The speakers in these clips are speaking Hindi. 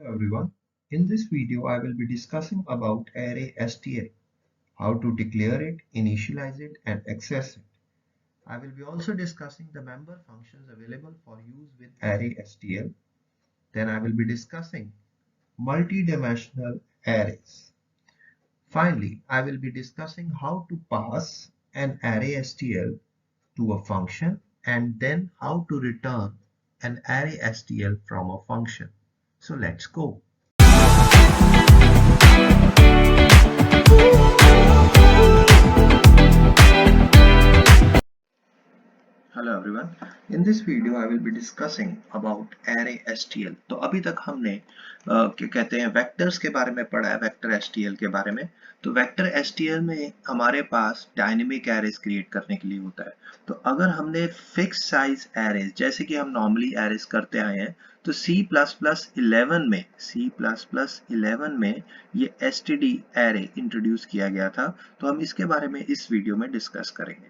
Hello everyone. In this video, I will be discussing about array STL, how to declare it, initialize it, and access it. I will be also discussing the member functions available for use with array STL. Then I will be discussing multi-dimensional arrays. Finally, I will be discussing how to pass an array STL to a function and then how to return an array STL from a function. So let's go. Hello everyone in this video I will be discussing about array STL. तो अभी तक हमने क्या कहते हैं वेक्टर्स के बारे में पढ़ा है, वेक्टर एसटीएल के बारे में। तो वेक्टर एसटीएल में हमारे पास डायनेमिक एरेज क्रिएट करने के लिए होता है। तो अगर हमने फिक्स साइज एरेज जैसे कि हम नॉर्मली एरेज करते आए हैं, तो C++11 में ये एसटीडी एरे इंट्रोड्यूस किया गया था। तो हम इसके बारे में इस वीडियो में डिस्कस करेंगे।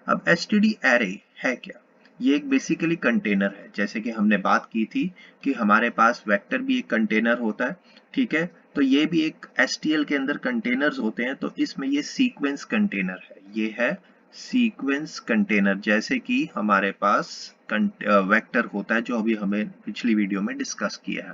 अब एसटीडी एरे है क्या? ये एक बेसिकली कंटेनर है। जैसे कि हमने बात की थी कि हमारे पास वेक्टर भी एक कंटेनर होता है, ठीक है। तो ये भी एक एसटीएल के अंदर कंटेनर्स होते हैं। तो इसमें ये सीक्वेंस कंटेनर है, ये है सीक्वेंस कंटेनर। जैसे कि हमारे पास वेक्टर होता है जो अभी हमें पिछली वीडियो में डिस्कस किया है,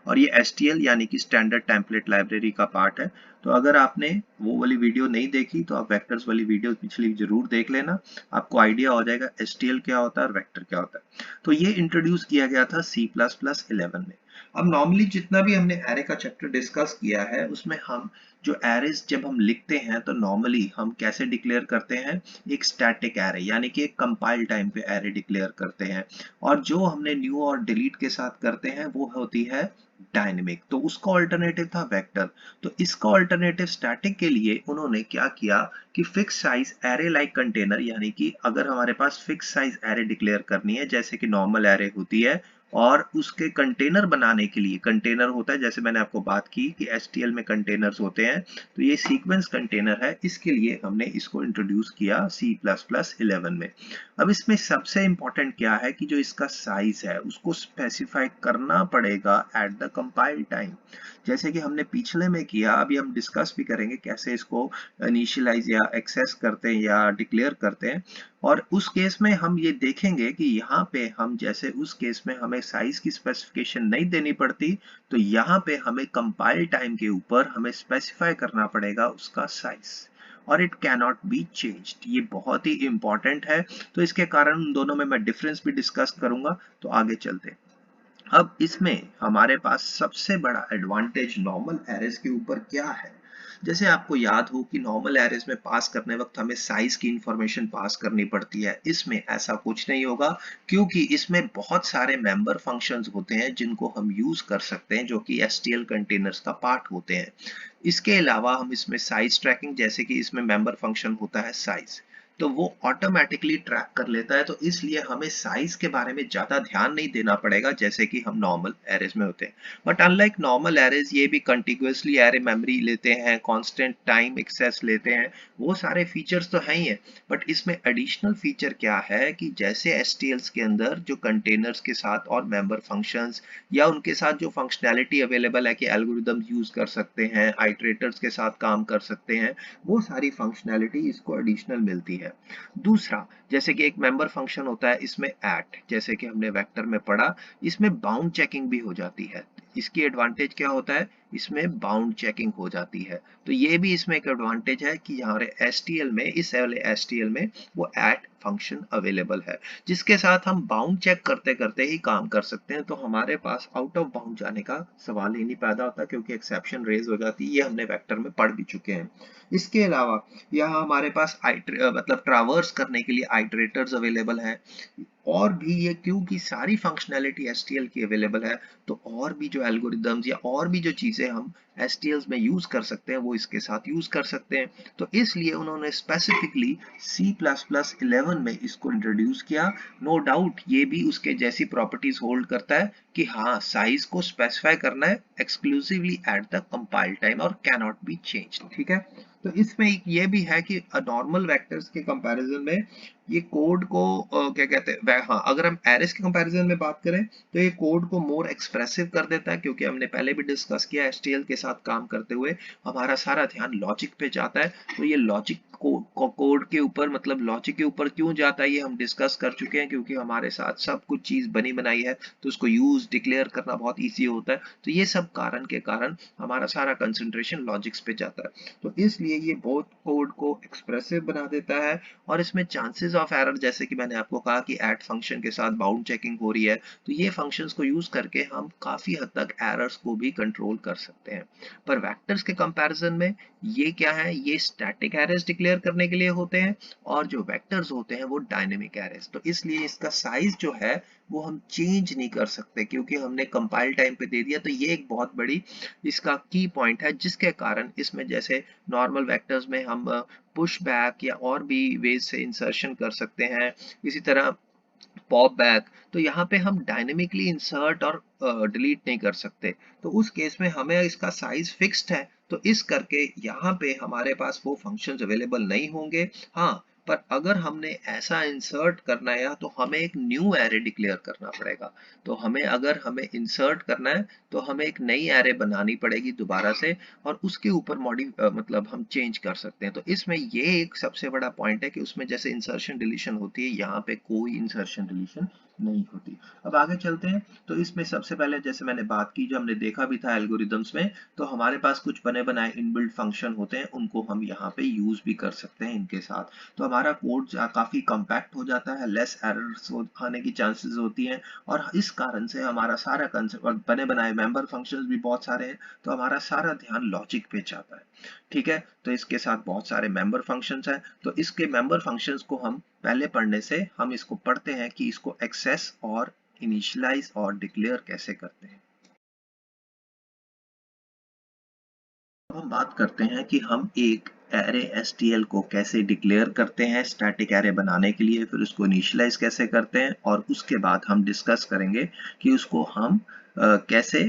और ये एसटीएल यानी कि स्टैंडर्ड टेम्पलेट लाइब्रेरी का पार्ट है। तो अगर आपने वो वाली वीडियो नहीं देखी तो आप वेक्टर्स वाली वीडियो पिछली जरूर देख लेना, आपको आइडिया हो जाएगा एसटीएल क्या होता है और वेक्टर क्या होता है। तो ये इंट्रोड्यूस किया गया था C++11 में। अब नॉर्मली जितना भी हमने एरे का चैप्टर डिस्कस किया है उसमें हम जो एरेज जब हम लिखते हैं तो नॉर्मली हम कैसे डिक्लेयर करते हैं, एक स्टैटिक एरे यानी कि एक कंपाइल टाइम पे एरे डिक्लेयर करते हैं, और जो हमने न्यू और डिलीट के साथ करते हैं वो होती है डायनेमिक। तो उसका ऑल्टरनेटिव था वेक्टर। तो इसका ऑल्टरनेटिव स्टैटिक के लिए उन्होंने क्या किया कि fix size array like container, यानी कि अगर हमारे पास फिक्स साइज एरे डिक्लेयर करनी है जैसे कि नॉर्मल एरे होती है, और उसके कंटेनर बनाने के लिए कंटेनर होता है, जैसे मैंने आपको बात की कि एसटीएल में कंटेनर्स होते हैं, तो ये सीक्वेंस कंटेनर है। इसके लिए हमने इसको इंट्रोड्यूस किया C++11 में। अब इसमें सबसे इंपॉर्टेंट क्या है कि जो इसका साइज है उसको स्पेसिफाई करना पड़ेगा एट द कंपाइल टाइम। जैसे कि हमने पिछले में किया, अभी हम डिस्कस भी करेंगे कैसे इसको इनिशियलाइज या एक्सेस करते हैं या डिक्लेयर करते हैं। और उस केस में हम ये देखेंगे कि यहाँ पे हम जैसे उस केस में हमें साइज की स्पेसिफिकेशन नहीं देनी पड़ती, तो यहाँ पे हमें कंपाइल टाइम के ऊपर हमें स्पेसिफाई करना पड़ेगा उसका साइज, और इट कैनॉट बी चेंज्ड। ये बहुत ही इंपॉर्टेंट है। तो इसके कारण उन दोनों में मैं डिफरेंस भी डिस्कस करूंगा। तो आगे चलते हैं। अब इसमें हमारे पास सबसे बड़ा एडवांटेज नॉर्मल एरेज के ऊपर क्या है? जैसे आपको याद हो कि नॉर्मल एरेज में पास करने वक्त हमें साइज की इंफॉर्मेशन पास करनी पड़ती है। इसमें ऐसा कुछ नहीं होगा, क्योंकि इसमें बहुत सारे मेंबर फंक्शंस होते हैं जिनको हम यूज कर सकते हैं, जो कि एसटीएल कंटेनर्स का पार्ट होते हैं। इसके अलावा हम इसमें साइज ट्रैकिंग, जैसे कि इसमें मेंबर फंक्शन होता है साइज, तो वो ऑटोमेटिकली ट्रैक कर लेता है। तो इसलिए हमें साइज के बारे में ज्यादा ध्यान नहीं देना पड़ेगा जैसे कि हम नॉर्मल एरेज में होते हैं। बट अनलाइक नॉर्मल एरेज, ये भी कंटिन्यूअसली एरे मेमोरी लेते हैं, कांस्टेंट टाइम एक्सेस लेते हैं। वो सारे फीचर्स तो हैं ही है, बट इसमें एडिशनल फीचर क्या है कि जैसे एसटीएल्स के अंदर जो कंटेनर्स के साथ और मेंबर फंक्शंस या उनके साथ जो फंक्शनैलिटी अवेलेबल है कि एल्गोरिदम यूज कर सकते हैं, आइटरेटर्स के साथ काम कर सकते हैं, वो सारी फंक्शनैलिटी इसको एडिशनल मिलती है। दूसरा, जैसे कि एक मेंबर फंक्शन होता है इसमें एट, जैसे कि हमने वेक्टर में पढ़ा, इसमें बाउंड चेकिंग भी हो जाती है। इसकी एडवांटेज क्या होता है, इसमें बाउंड चेकिंग हो जाती है। तो ये भी इसमें एक एडवांटेज है कि यहाँ एसटीएल में, इस वाले एसटीएल में वो एट फंक्शन अवेलेबल है, जिसके साथ हम बाउंड चेक करते करते ही काम कर सकते हैं। तो हमारे पास आउट ऑफ बाउंड जाने का सवाल ही नहीं पैदा होता, क्योंकि एक्सेप्शन रेज हो जाती है। ये हमने वेक्टर में पढ़ भी चुके हैं। इसके अलावा यहाँ हमारे पास मतलब ट्रावर्स करने के लिए आइटरेटर्स अवेलेबल हैं, और भी ये क्योंकि सारी फंक्शनैलिटी एसटीएल की अवेलेबल है, तो और भी जो एल्गोरिदम्स या और भी जो चीजें हम एसटीएल्स में यूज कर सकते हैं वो इसके साथ यूज कर सकते हैं। तो इसलिए उन्होंने स्पेसिफिकली C++11 में इसको इंट्रोड्यूस किया। नो डाउट ये भी उसके जैसी प्रॉपर्टीज होल्ड करता है कि हाँ, साइज को स्पेसिफाई करना है exclusively at the compile time और कैनॉट बी चेंज्ड, ठीक है। तो इसमें एक ये भी है कि नॉर्मल वेक्टर्स के कंपैरिजन में ये कोड को क्या कहते हैं, हाँ अगर हम एरेस के कंपैरिजन में बात करें तो ये कोड को मोर एक्सप्रेसिव कर देता है, क्योंकि हमने पहले भी डिस्कस किया एचटीएल के साथ काम करते हुए हमारा सारा ध्यान लॉजिक पे जाता है। तो ये लॉजिक कोड के ऊपर, मतलब लॉजिक के ऊपर क्यों जाता है ये हम डिस्कस कर चुके हैं, क्योंकि हमारे साथ सब कुछ चीज बनी बनाई है तो उसको यूज डिक्लेयर करना बहुत ईजी होता है। तो ये सब कारण के कारण हमारा सारा कंसंट्रेशन लॉजिक्स पे जाता है। तो इसलिए ये बहुत कोड को एक्सप्रेसिव बना देता है, और इसमें चांसेस ऑफ एरर, जैसे कि मैंने आपको कहा कि ऐड फंक्शन के साथ बाउंड चेकिंग हो रही है, तो ये फंक्शंस को यूज करके हम काफी हद तक एरर्स को भी कंट्रोल कर सकते हैं। पर वेक्टर्स के कंपैरिजन में ये क्या है, ये स्टैटिक एरेज डिक्लेयर करने के लिए होते हैं, और जो वेक्टर्स होते हैं वो डायनेमिक एरेज। तो इसलिए इसका साइज जो है वो हम चेंज नहीं कर सकते, क्योंकि हमने कंपाइल टाइम पे दे दिया। तो ये एक बहुत बड़ी इसका की पॉइंट है, जिसके कारण इसमें जैसे नॉर्मल वेक्टर्स में हम पुश बैक या और भी वेज से इंसर्शन कर सकते हैं, इसी तरह पॉप बैक, तो यहाँ पे हम डायनेमिकली इंसर्ट और डिलीट नहीं कर सकते। तो उस केस में हमें इसका साइज फिक्स्ड है, तो इस करके यहाँ पे हमारे पास वो फंक्शंस अवेलेबल नहीं होंगे। हाँ, पर अगर हमने ऐसा इंसर्ट करना है तो हमें एक न्यू एरे डिक्लेयर करना पड़ेगा। तो अगर हमें इंसर्ट करना है तो हमें एक नई एरे बनानी पड़ेगी दोबारा से, और उसके ऊपर मतलब हम चेंज कर सकते हैं। तो इसमें ये एक सबसे बड़ा पॉइंट है कि उसमें जैसे इंसर्शन डिलीशन होती है, यहाँ पे कोई इंसर्शन डिलीशन नहीं होती। अब आगे चलते हैं। तो इसमें सबसे पहले जैसे मैंने बात की, जो हमने देखा भी था एल्गोरिदम्स में, तो हमारे पास कुछ बने बनाए इनबिल्ट फंक्शन होते हैं, उनको हम यहाँ पे यूज भी कर सकते हैं इनके साथ। तो हमारा कोड काफी कम्पैक्ट हो जाता है, लेस एरर्स आने की चांसेस होती हैं, और इस कारण से हमारा सारा कंसेप्ट, और बने बनाए मेंबर फंक्शंस भी बहुत सारे हैं, तो हमारा सारा ध्यान लॉजिक पे जाता है। ठीक है, तो इसके साथ बहुत सारे मेंबर फंक्शंस हैं। तो इसके मेंबर फंक्शंस को हम पहले पढ़ने से हम इसको पढ़ते हैं कि इसको एक्सेस और इनिशियलाइज और डिक्लेयर कैसे करते हैं। अब हम बात करते हैं कि हम एक एरे एसटीएल को कैसे डिक्लेयर करते हैं स्टैटिक एरे बनाने के लिए, फिर उसको इनिशियलाइज कैसे करते हैं, और उसके बाद हम डिस्कस करेंगे कि उसको हम कैसे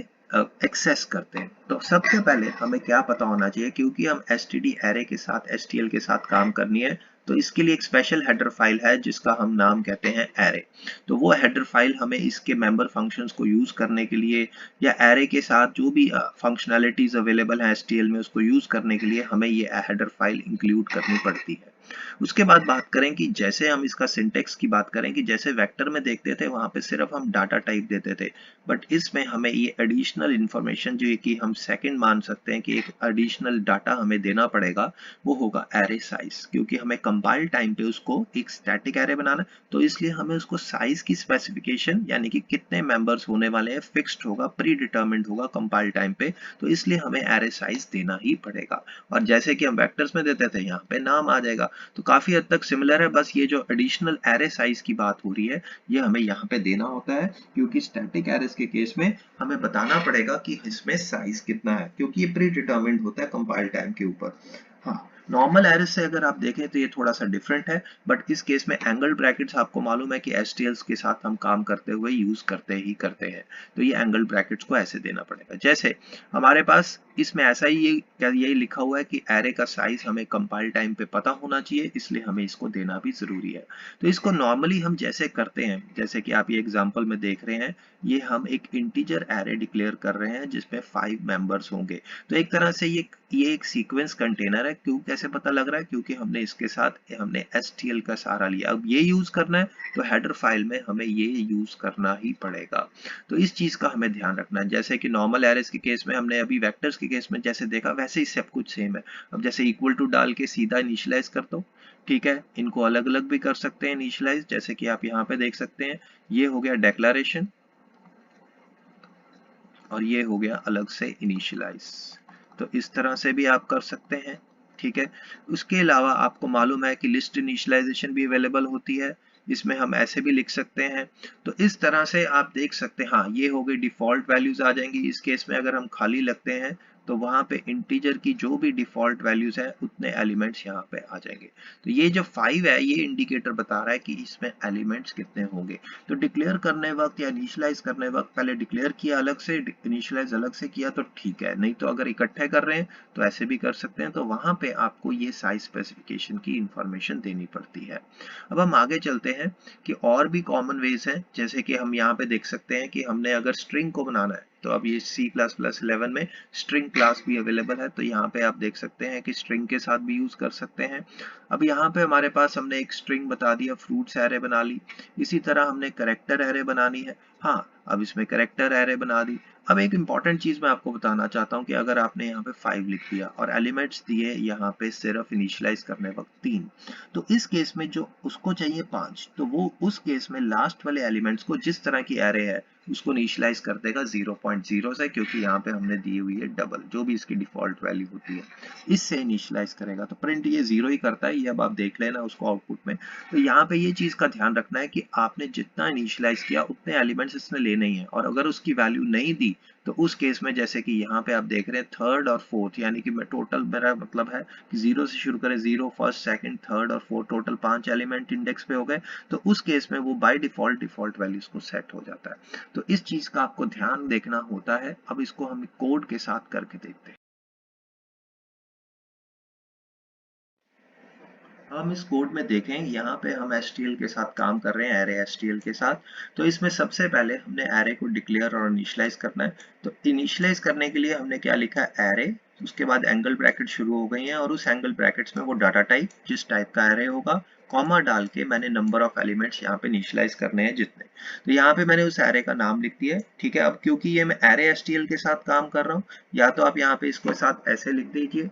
एक्सेस करते हैं। तो सबसे पहले हमें क्या पता होना चाहिए, क्योंकि हम एसटीडी एरे के साथ एसटीएल के साथ काम करनी है, तो इसके लिए एक स्पेशल हेडर फाइल है जिसका हम नाम कहते हैं एरे। तो वो हेडर फाइल हमें इसके मेंबर फंक्शंस को यूज करने के लिए, या एरे के साथ जो भी फंक्शनैलिटीज अवेलेबल है एसटीएल में उसको यूज करने के लिए हमें ये हेडर फाइल इंक्लूड करनी पड़ती है। उसके बाद बात करें कि जैसे हम इसका सिंटेक्स की बात करें कि जैसे वेक्टर में देखते थे वहां पे सिर्फ हम डाटा टाइप देते थे, बट इसमें हमें ये एडिशनल इंफॉर्मेशन जो है कि हम सेकंड मान सकते हैं कि एक एडिशनल डाटा हमें देना पड़ेगा, वो होगा एरे साइज, क्योंकि हमें कंपाइल टाइम पे उसको एक स्टैटिक एरे बनाना है, तो इसलिए हमें उसको साइज की स्पेसिफिकेशन यानी कि कितने मेंबर्स होने वाले हैं फिक्स्ड होगा, प्री डिटर्मिन्ड होगा कंपाइल टाइम पे, तो इसलिए हमें एरे साइज देना ही पड़ेगा। और जैसे कि हम वेक्टर्स में देते थे यहाँ पे नाम आ जाएगा, तो काफी हद तक सिमिलर है, बस ये जो एडिशनल एरे साइज की बात हो रही है ये हमें यहाँ पे देना होता है, क्योंकि स्टैटिक एरेस के केस में हमें बताना पड़ेगा कि इसमें साइज कितना है, क्योंकि ये प्री डिटर्मिन्ड होता है कंपाइल टाइम के ऊपर। हाँ, नॉर्मल एरेस से अगर आप देखें तो ये थोड़ा सा डिफरेंट है, बट इस केस में एंगल ब्रैकेट्स आपको मालूम है कि एसटीएल्स के साथ हम काम करते हुए यूज करते ही करते हैं। तो ये एंगल ब्रैकेट्स को ऐसे देना पड़ेगा, जैसे हमारे पास इसमें ऐसा ही यही लिखा हुआ है कि एरे का साइज हमें कंपाइल टाइम पे पता होना चाहिए, इसलिए हमें इसको देना भी जरूरी है। तो इसको नॉर्मली हम जैसे करते हैं, जैसे कि आप ये एग्जांपल में देख रहे हैं, ये हम एक इंटीजर एरे डिक्लेयर कर रहे हैं जिसमें 5 मेंबर्स होंगे। तो एक तरह से ये एक सीक्वेंस कंटेनर है। क्यों, कैसे पता लग रहा है, क्योंकि हमने इसके साथ हमने एसटीएल का सहारा लिया। अब ये यूज करना है तो हेडर फाइल में हमें ये यूज करना ही पड़ेगा। तो इस चीज का हमें ध्यान रखना है। जैसे कि नॉर्मल एरेस के केस में हमने अभी वेक्टर्स के केस में जैसे देखा, वैसे ही सब कुछ सेम है। अब जैसे इक्वल टू डाल के सीधा इनिशियलाइज करता हूँ, ठीक है, इनको अलग अलग भी कर सकते हैं इनिशियलाइज, जैसे कि आप यहाँ पे देख सकते हैं, ये हो गया डेक्लेरेशन और ये हो गया अलग से इनिशियलाइज। तो इस तरह से भी आप कर सकते हैं, ठीक है। उसके अलावा आपको मालूम है कि लिस्ट इनिशियलाइजेशन भी अवेलेबल होती है, इसमें हम ऐसे भी लिख सकते हैं। तो इस तरह से आप देख सकते हैं। हाँ, ये हो गई डिफॉल्ट वैल्यूज आ जाएंगी। इस केस में अगर हम खाली लगते हैं तो वहां पे इंटीजर की जो भी डिफॉल्ट वैल्यूज है उतने एलिमेंट्स यहाँ पे आ जाएंगे। तो ये जो 5 है ये इंडिकेटर बता रहा है कि इसमें एलिमेंट्स कितने होंगे। तो डिक्लेयर करने वक्त या इनिशियलाइज करने वक्त पहले डिक्लेयर किया अलग से, इनिशियलाइज अलग से किया तो ठीक है, नहीं तो अगर इकट्ठे कर रहे हैं तो ऐसे भी कर सकते हैं। तो वहां पे आपको ये साइज स्पेसिफिकेशन की इंफॉर्मेशन देनी पड़ती है। अब हम आगे चलते हैं कि और भी कॉमन वेज हैं, जैसे कि हम यहाँ पे देख सकते हैं कि हमने अगर स्ट्रिंग को बनाना है तो अब ये C++11 में स्ट्रिंग क्लास भी अवेलेबल है। तो यहाँ पे आप देख सकते हैं कि स्ट्रिंग के साथ भी यूज कर सकते हैं। अब यहाँ पे हमारे पास हमने एक स्ट्रिंग बता दिया, फ्रूट्स एरे बना ली। इसी तरह हमने करेक्टर एरे बनानी है। हाँ, अब इसमें करेक्टर एरे बना दी। अब एक इंपॉर्टेंट चीज मैं आपको बताना चाहता हूँ कि अगर आपने यहाँ पे 5 लिख दिया और एलिमेंट्स दिए यहाँ पे सिर्फ इनिशियलाइज करने वक्त 3, तो इस केस में जो उसको चाहिए 5, तो वो उस केस में लास्ट वाले एलिमेंट्स को जिस तरह की एरे है उसको इनिशियलाइज कर देगा 0.0 से, क्योंकि यहाँ पे हमने दी हुई है डबल, जो भी इसकी डिफॉल्ट वैल्यू होती है इससे इनिशियलाइज करेगा। तो प्रिंट ये 0 ही करता है, ये अब आप देख लेना उसको आउटपुट में। तो यहाँ पे ये चीज का ध्यान रखना है कि आपने जितना इनिशियलाइज किया उतने एलिमेंट्स इसने लेने ही है, और अगर उसकी वैल्यू नहीं दी तो उस केस में जैसे कि यहाँ पे आप देख रहे हैं थर्ड और फोर्थ, यानी कि मैं टोटल, मेरा मतलब है कि 0 से शुरू करें, 0 फर्स्ट सेकंड थर्ड और फोर्थ, टोटल 5 एलिमेंट इंडेक्स पे हो गए, तो उस केस में वो बाय डिफॉल्ट वैल्यूज को सेट हो जाता है। तो इस चीज का आपको ध्यान देखना होता है। अब इसको हम कोड के साथ करके देखते हैं। हम इस कोड में देखें, यहाँ पे हम STL के साथ काम कर रहे हैं, एरे STL के साथ। तो इसमें सबसे पहले हमने एरे को डिक्लेयर और इनिशियलाइज करना है। तो इनिशियलाइज करने के लिए हमने क्या लिखा है, एरे, उसके बाद एंगल ब्रैकेट शुरू हो गई हैं और उस एंगल ब्रैकेट्स में वो डाटा टाइप जिस टाइप का एरे होगा, कॉमा डाल के मैंने नंबर ऑफ एलिमेंट्स यहाँ पे इनिशियलाइज करने हैं जितने। तो यहाँ पे मैंने उस एरे का नाम लिख दिया है, ठीक है। अब क्योंकि ये मैं एरे STL के साथ काम कर रहा हूँ, या तो आप यहाँ पे इसको साथ ऐसे लिख दीजिए,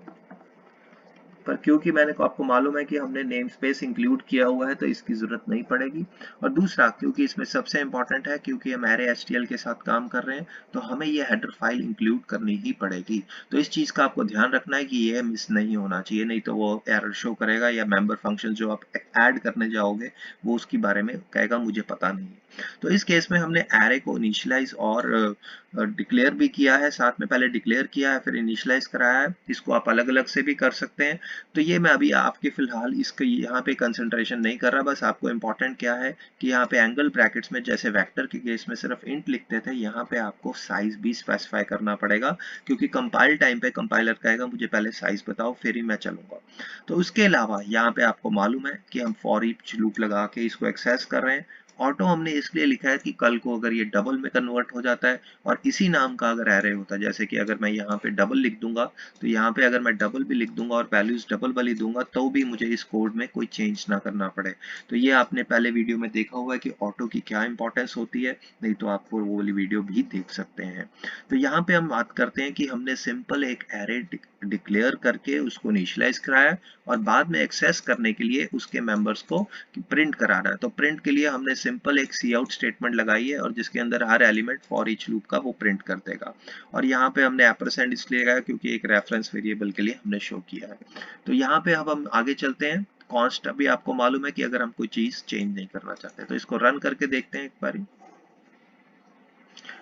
पर क्योंकि मैंने को आपको मालूम है कि हमने नेम स्पेस इंक्लूड किया हुआ है तो इसकी जरूरत नहीं पड़ेगी। और दूसरा, क्योंकि इसमें सबसे इंपॉर्टेंट है, क्योंकि हम एरे STL के साथ काम कर रहे हैं तो हमें ये हेडर फाइल इंक्लूड करनी ही पड़ेगी। तो इस चीज का आपको ध्यान रखना है कि ये मिस नहीं होना चाहिए, नहीं तो वो एरर शो करेगा, या मेंबर फंक्शन जो आप ऐड करने जाओगे वो उसके बारे में कहेगा मुझे पता नहीं है। तो इस केस में हमने एरे को इनिशियलाइज और डिक्लेयर भी किया है, साथ में पहले डिक्लेयर किया है फिर इनिशियलाइज कराया है। इसको आप अलग अलग से भी कर सकते हैं। तो ये मैं अभी आपके फिलहाल इसके यहाँ पे कंसंट्रेशन नहीं कर रहा, बस आपको इंपॉर्टेंट क्या है कि यहाँ पे एंगल ब्रैकेट्स में जैसे वेक्टर के केस में सिर्फ इंट लिखते थे, यहाँ पे आपको साइज भी स्पेसिफाई करना पड़ेगा, क्योंकि कंपाइल टाइम पे कंपाइलर कहेगा मुझे पहले साइज बताओ फिर ही मैं चलूंगा। तो उसके अलावा यहाँ पे आपको मालूम है कि हम फॉर ईच लूप लगा के इसको एक्सेस कर रहे हैं। ऑटो हमने इसलिए लिखा है कि कल को अगर ये डबल में कन्वर्ट हो जाता है और इसी नाम का अगर एरे होता है, जैसे कि अगर मैं यहाँ पे डबल लिख दूंगा, तो यहाँ पे अगर मैं डबल भी लिख दूंगा और वैल्यूज डबल वाली दूंगा तो भी मुझे इस कोड में कोई चेंज ना करना पड़े। तो ये आपने पहले वीडियो में देखा हुआ है कि ऑटो की क्या इंपॉर्टेंस होती है, नहीं तो आपको वो वाली वीडियो भी देख सकते हैं। तो यहाँ पे हम बात करते हैं कि हमने सिंपल एक एरे डिक्लेयर करके उसको इनिशियलाइज कराया और बाद में एक्सेस करने के लिए उसके मेंबर्स को प्रिंट कराना है। तो प्रिंट के लिए हमने सिंपल एक सी आउट स्टेटमेंट लगाई है और जिसके अंदर हर एलिमेंट फॉर ईच लूप का वो प्रिंट कर देगा। और यहाँ पे हमने एम्परसेंड इसलिए लगाया क्योंकि एक रेफरेंस वेरिएबल के लिए हमने शो किया है। तो यहाँ पे अब हम आगे चलते हैं। कॉन्स्ट अभी आपको मालूम है कि अगर हम कोई चीज चेंज नहीं करना चाहते, तो इसको रन करके देखते हैं एक बार।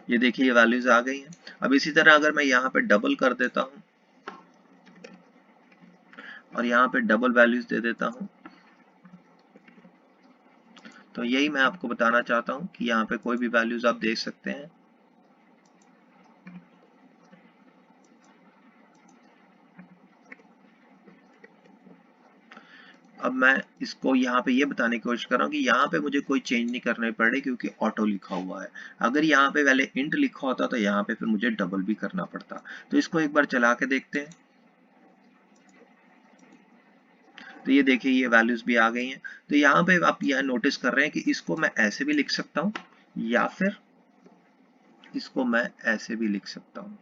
ये देखिए ये वैल्यूज आ गई हैं। अब इसी तरह अगर मैं यहाँ पे डबल कर देता हूँ और यहाँ पे डबल वैल्यूज दे देता हूँ, तो यही मैं आपको बताना चाहता हूँ कि यहाँ पे कोई भी वैल्यूज आप देख सकते हैं। अब मैं इसको यहाँ पे ये बताने की कोशिश कर रहा हूँ कि यहाँ पे मुझे कोई चेंज नहीं करने पड़े क्योंकि ऑटो लिखा हुआ है। अगर यहाँ पे पहले इंट लिखा होता तो यहाँ पे फिर मुझे डबल भी करना पड़ता। तो इसको एक बार चला के देखते हैं। तो ये देखिए ये वैल्यूज भी आ गई हैं। तो यहाँ पे आप यह नोटिस कर रहे हैं कि इसको मैं ऐसे भी लिख सकता हूँ या फिर इसको मैं ऐसे भी लिख सकता हूँ।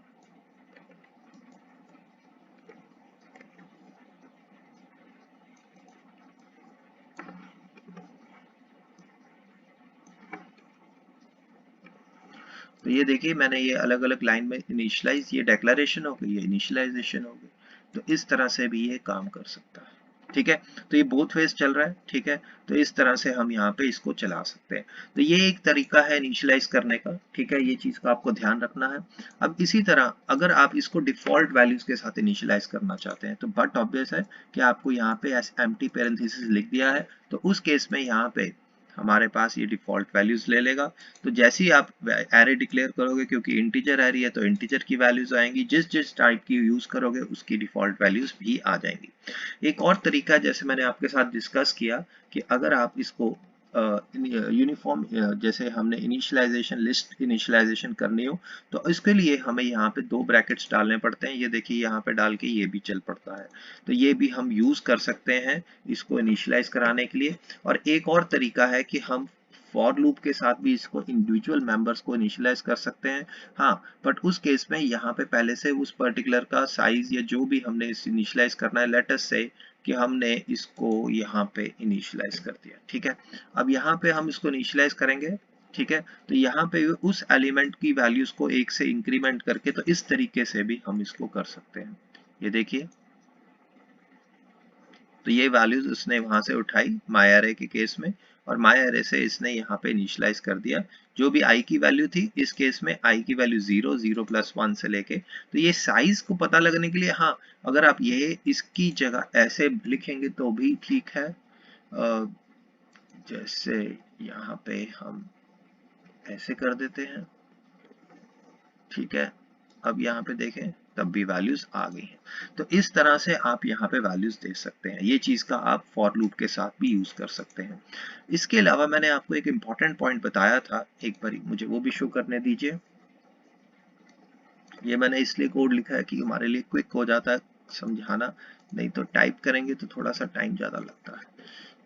तो ये देखिए मैंने ये अलग अलग लाइन में इनिशियलाइज, ये डेक्लेरेशन हो गई, ये इनिशियलाइजेशन हो गई। तो इस तरह से भी ये काम कर सकता है। ठीक है। तो ये बोथ फेज चल रहा है, ठीक है। तो इस तरह से हम यहाँ पे इसको चला सकते हैं। तो ये एक तरीका है इनिशियलाइज करने का, ठीक है। ये चीज का आपको ध्यान रखना है। अब इसी तरह अगर आप इसको डिफॉल्ट वैल्यूज के साथ इनिशियलाइज करना चाहते हैं तो बट ऑब्वियस है कि आपको यहाँ पे एम्प्टी पैरेंथेसिस लिख दिया है, तो उस केस में यहाँ पे हमारे पास ये डिफॉल्ट वैल्यूज ले लेगा। तो जैसे ही आप एरे डिक्लेयर करोगे, क्योंकि इंटीजर एरे है तो इंटीजर की वैल्यूज आएंगी, जिस जिस टाइप की यूज करोगे उसकी डिफॉल्ट वैल्यूज भी आ जाएंगी। एक और तरीका जैसे मैंने आपके साथ डिस्कस किया कि अगर आप इसको यूनिफॉर्म जैसे हमने इनिशियलाइजेशन लिस्ट इनिशियलाइजेशन करनी हो तो इसके लिए हमें यहाँ पे 2 ब्रैकेट्स डालने पड़ते हैं। ये देखिए यहाँ पे डाल के ये भी चल पड़ता है, तो ये भी हम यूज कर सकते हैं इसको इनिशियलाइज कराने के लिए। और एक और तरीका है कि हम फॉर लूप के साथ भी इसको इंडिविजुअल मेंबर्स को इनिशियलाइज कर सकते हैं। हाँ, बट उस केस में यहाँ पे पहले से उस पर्टिकुलर का साइज या जो भी हमने इनिशियलाइज करना है, लेट अस से कि हमने इसको यहाँ पे इनिशियलाइज कर दिया, ठीक है। अब यहाँ पे हम इसको इनिशियलाइज करेंगे, ठीक है। तो यहाँ पे उस एलिमेंट की वैल्यूज को 1 से इंक्रीमेंट करके, तो इस तरीके से भी हम इसको कर सकते हैं। ये देखिए, तो ये वैल्यूज उसने वहां से उठाई माय अरे के केस में, और माय अरे से इसने यहाँ पे इनिशियलाइज कर दिया जो भी आई की वैल्यू थी। इस केस में आई की वैल्यू 0, 0 + 1 से लेके, तो ये साइज को पता लगने के लिए, हाँ, अगर आप ये इसकी जगह ऐसे लिखेंगे तो भी ठीक है। जैसे यहाँ पे हम ऐसे कर देते हैं, ठीक है। अब यहाँ पे देखें तब भी वैल्यूज आ गई हैं। तो इस तरह से आप यहाँ पे वैल्यूज दे सकते हैं। ये चीज का आप फॉर लूप के साथ भी यूज कर सकते हैं। इसके अलावा मैंने आपको एक इंपॉर्टेंट पॉइंट बताया था, एक बार मुझे वो भी शो करने दीजिए। ये मैंने इसलिए कोड लिखा है कि हमारे लिए क्विक हो जाता है समझाना, नहीं तो टाइप करेंगे तो थोड़ा सा टाइम ज्यादा लगता है,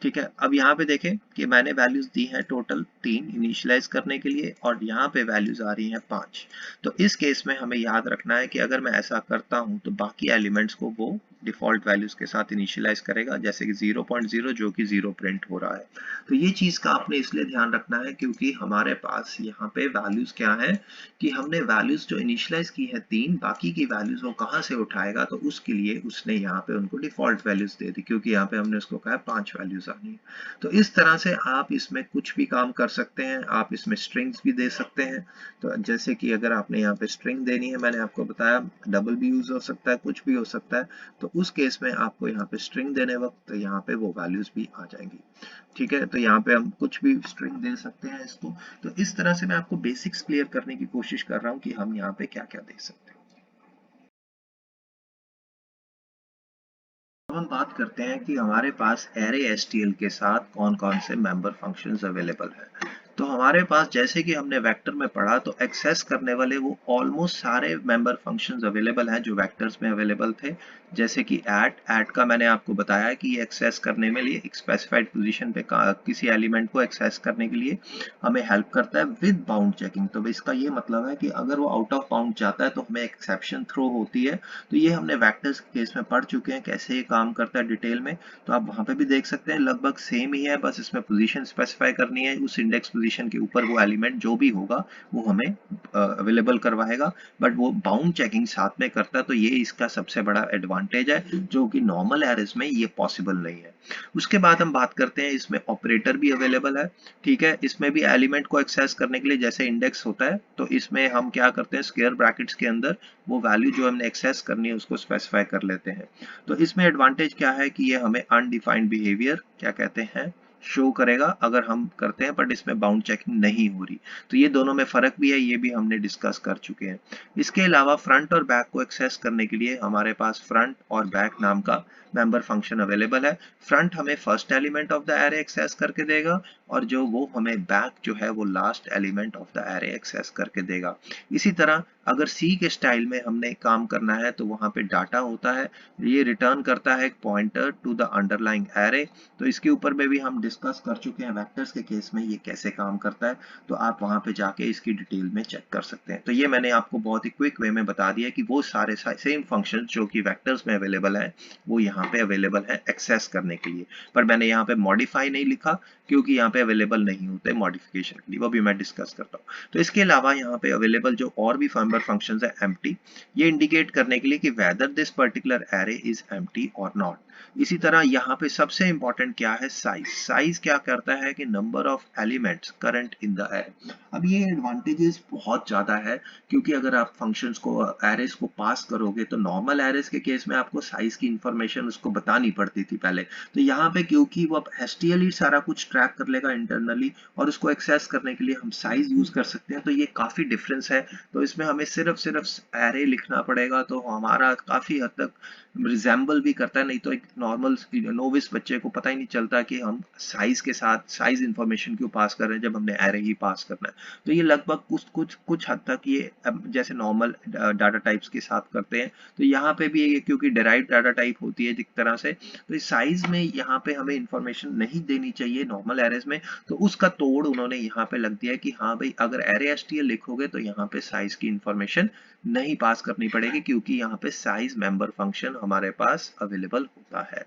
ठीक है। अब यहाँ पे देखें कि मैंने वैल्यूज दी हैं टोटल 3 इनिशियलाइज करने के लिए, और यहाँ पे वैल्यूज आ रही हैं 5। तो इस केस में हमें याद रखना है कि अगर मैं ऐसा करता हूं तो बाकी एलिमेंट्स को वो डिफॉल्ट वैल्यूज के साथ इनिशियलाइज करेगा, जैसे कि 0.0 जो कि 0 प्रिंट हो रहा है। तो ये चीज का आपने इसलिए ध्यान रखना है क्योंकि हमारे पास यहाँ पे वैल्यूज क्या है कि हमने वैल्यूज जो इनिशियलाइज की है 3, बाकी की वैल्यूज वो कहाँ से उठाएगा, तो उसके लिए उसने यहाँ पे उनको डिफॉल्ट वैल्यूज दे दी, क्योंकि यहाँ पे हमने उसको कहा 5 वैल्यूज आनी है। तो इस तरह से आप इसमें कुछ भी काम कर सकते हैं। आप इसमें स्ट्रिंग्स भी दे सकते हैं। तो जैसे कि अगर आपने यहाँ पे स्ट्रिंग देनी है, मैंने आपको बताया डबल भी यूज हो सकता है, कुछ भी हो सकता है। तो उस केस में आपको यहाँ पे स्ट्रिंग देने वक्त यहाँ पे वो वैल्यूज भी आ जाएंगी, ठीक है। तो यहाँ पे हम कुछ भी स्ट्रिंग दे सकते हैं इसको। तो इस तरह से मैं आपको बेसिक्स क्लियर करने की कोशिश कर रहा हूँ कि हम यहाँ पे क्या क्या दे सकते हैं। अब हम बात करते हैं कि हमारे पास एरे एसटीएल के साथ कौन कौन से मेंबर फंक्शंस अवेलेबल है। तो हमारे पास जैसे कि हमने वेक्टर में पढ़ा, तो एक्सेस करने वाले वो ऑलमोस्ट सारे मेंबर फंक्शंस अवेलेबल हैं जो वेक्टर्स में अवेलेबल थे। जैसे कि ऐट का मैंने आपको बताया कि ये एक्सेस करने में लिए एक स्पेसिफाइड पोजीशन पे किसी एलिमेंट को एक्सेस करने के लिए हमें हेल्प करता है विद बाउंड चेकिंग। तो इसका ये मतलब है कि अगर वो आउट ऑफ बाउंड जाता है तो हमें एक्सेप्शन थ्रो होती है। तो ये हमने वेक्टर्स के केस में पढ़ चुके हैं कैसे ये काम करता है डिटेल में। तो आप वहां पे भी देख सकते हैं, लगभग सेम ही है, बस इसमें पोजीशन स्पेसिफाई करनी है। उस इंडेक्स पोजीशन के ऊपर वो एलिमेंट जो भी होगा वो हमें अवेलेबल करवाएगा, बट वो बाउंड चेकिंग साथ में करता है। तो ये इसका सबसे बड़ा एडवांटेज है जो कि नॉर्मल एरेज में ये पॉसिबल नहीं है। उसके बाद हम बात करते हैं, इसमें ऑपरेटर भी अवेलेबल है, ठीक है। इसमें भी एलिमेंट को एक्सेस करने के लिए जैसे इंडेक्स होता है, तो इसमें हम क्या करते हैं, स्क्वायर ब्रैकेट्स के अंदर वो वैल्यू जो हमने एक्सेस करनी है उसको स्पेसिफाई कर लेते हैं। तो इसमें एडवांटेज क्या है कि ये हमें अनडिफाइंड बिहेवियर क्या कहते हैं शो करेगा अगर हम करते हैं, बट इसमें बाउंड चेकिंग नहीं हो रही। तो ये दोनों में फर्क भी है, ये भी हमने डिस्कस कर चुके हैं। इसके अलावा फ्रंट और बैक को एक्सेस करने के लिए हमारे पास फ्रंट और बैक नाम का मेंबर फंक्शन अवेलेबल है। फ्रंट हमें first element of the array access करके देगा, और जो वो हमें बैक जो है वो last element of the array access करके देगा। इसी तरह अगर सी के स्टाइल में हमने काम करना है तो वहां पे डाटा होता है, ये रिटर्न करता है एक pointer to the underlying array. तो इसके ऊपर में भी हम डिस्कस कर चुके हैं वेक्टर्स के केस में ये कैसे काम करता है। तो आप वहां पे जाके इसकी डिटेल में चेक कर सकते हैं। तो ये मैंने आपको बहुत ही क्विक वे में बता दिया कि वो सारे सेम फंक्शंस जो कि वेक्टर्स में अवेलेबल है वो यहाँ पे अवेलेबल है एक्सेस करने के लिए। पर मैंने यहाँ पे मॉडिफाई नहीं लिखा क्योंकि यहाँ पे अवेलेबल नहीं होते मॉडिफिकेशन के लिए, वो भी मैं डिस्कस करता हूँ। तो इसके अलावा यहाँ पे अवेलेबल जो और भी मेंबर फंक्शन है एम्प्टी, ये इंडिकेट करने के लिए कि whether this particular array is empty और नॉट। इसी तरह यहाँ पे सबसे इंपॉर्टेंट क्या है, साइज। साइज क्या करता है कि number of elements current in the array. अब ये एडवांटेजेस बहुत ज्यादा है, क्योंकि अगर आप फंक्शंस को, एरेस को पास करोगे तो नॉर्मल एरेस के केस में आपको साइज की इंफॉर्मेशन उसको बतानी पड़ती थी पहले। तो यहाँ पे क्योंकि वो अब एसटीएल ही सारा कुछ ट्रैक कर लेगा इंटरनली, और उसको एक्सेस करने के लिए हम साइज यूज कर सकते हैं, तो ये काफी डिफरेंस है। तो इसमें हमें सिर्फ सिर्फ एरे लिखना पड़ेगा, तो हमारा काफी हद तक रिजेंबल भी करता है। नहीं तो एक नॉर्मल नोविस बच्चे को पता ही नहीं चलता कि हम साइज के साथ साइज इंफॉर्मेशन क्यों पास कर रहे हैं जब हमने एरे ही पास करना है। तो ये लगभग कुछ हद तक ये जैसे नॉर्मल डाटा टाइप्स के साथ करते हैं, तो यहाँ पे भी ये क्योंकि डेराइव डाटा टाइप होती है एक तरह से, तो इस साइज में यहाँ पे हमें इंफॉर्मेशन नहीं देनी चाहिए नॉर्मल एरेज में। तो उसका तोड़ उन्होंने यहाँ पे लग दिया है कि हाँ भाई, अगर एरे एसटीएल लिखोगे तो यहाँ पे साइज की इंफॉर्मेशन नहीं पास करनी पड़ेगी, क्योंकि यहाँ पे साइज मेंबर फंक्शन हमारे पास अवेलेबल होता है।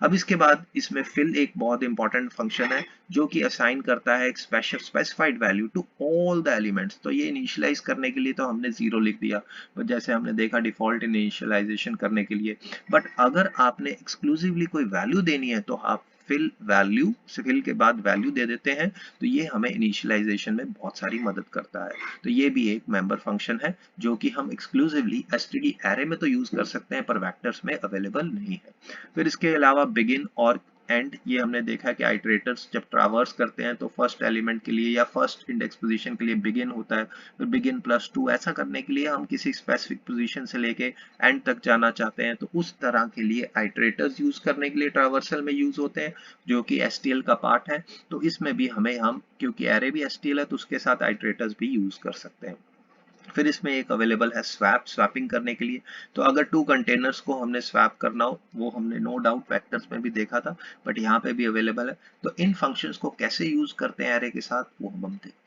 अब इसके बाद इसमें फिल एक बहुत इंपॉर्टेंट फंक्शन है, जो कि असाइन करता है एक specified value to all the elements. तो ये इनिशियलाइज करने के लिए तो हमने 0 लिख दिया, तो जैसे हमने देखा डिफॉल्ट इनिशियलाइजेशन करने के लिए। बट अगर आपने एक्सक्लूसिवली कोई वैल्यू देनी है तो आप फिल वैल्यू से फिल के बाद वैल्यू दे देते हैं, तो ये हमें इनिशियलाइजेशन में बहुत सारी मदद करता है। तो ये भी एक मेंबर फंक्शन है, जो कि हम एक्सक्लूसिवली एसटीडी एरे में तो यूज कर सकते हैं, पर वेक्टर्स में अवेलेबल नहीं है। फिर इसके अलावा बिगिन और एंड, ये हमने देखा कि आइटरेटर्स जब ट्रावर्स करते हैं तो फर्स्ट एलिमेंट के लिए या फर्स्ट इंडेक्स पोजीशन के लिए बिगिन होता है, फिर बिगिन प्लस 2, ऐसा करने के लिए हम किसी स्पेसिफिक पोजीशन से लेके एंड तक जाना चाहते हैं, तो उस तरह के लिए आइटरेटर्स यूज करने के लिए ट्रावर्सल में यूज होते हैं, जो कि एसटीएल का पार्ट है। तो इसमें भी हम क्योंकि एरे भी एसटीएल है, तो उसके साथ आइटरेटर्स भी यूज कर सकते हैं। फिर इसमें एक अवेलेबल है स्वैपिंग करने के लिए। तो अगर 2 कंटेनर्स को हमने स्वैप करना हो, वो हमने नो डाउट वेक्टर्स में भी देखा था, बट यहाँ पे भी अवेलेबल है। तो इन फंक्शंस को कैसे यूज करते हैं एरे के साथ, वो हम देखते हैं।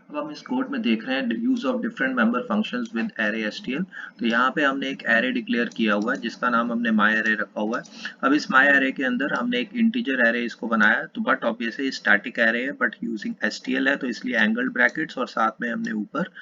अब हम इस कोड में देख रहे हैं use of different member functions with array STL. तो यहाँ पे हमने एक एरे डिक्लेयर किया हुआ है, जिसका नाम हमने माई एरे रखा हुआ है। अब इस माई एरे के अंदर हमने एक इंटीजर एरे इसको बनाया, तो बट ऑब्वियसली स्टैटिक एरे है, बट यूजिंग एसटीएल है, तो इसलिए एंगल्ड ब्रैकेट्स और साथ में हमने ऊपर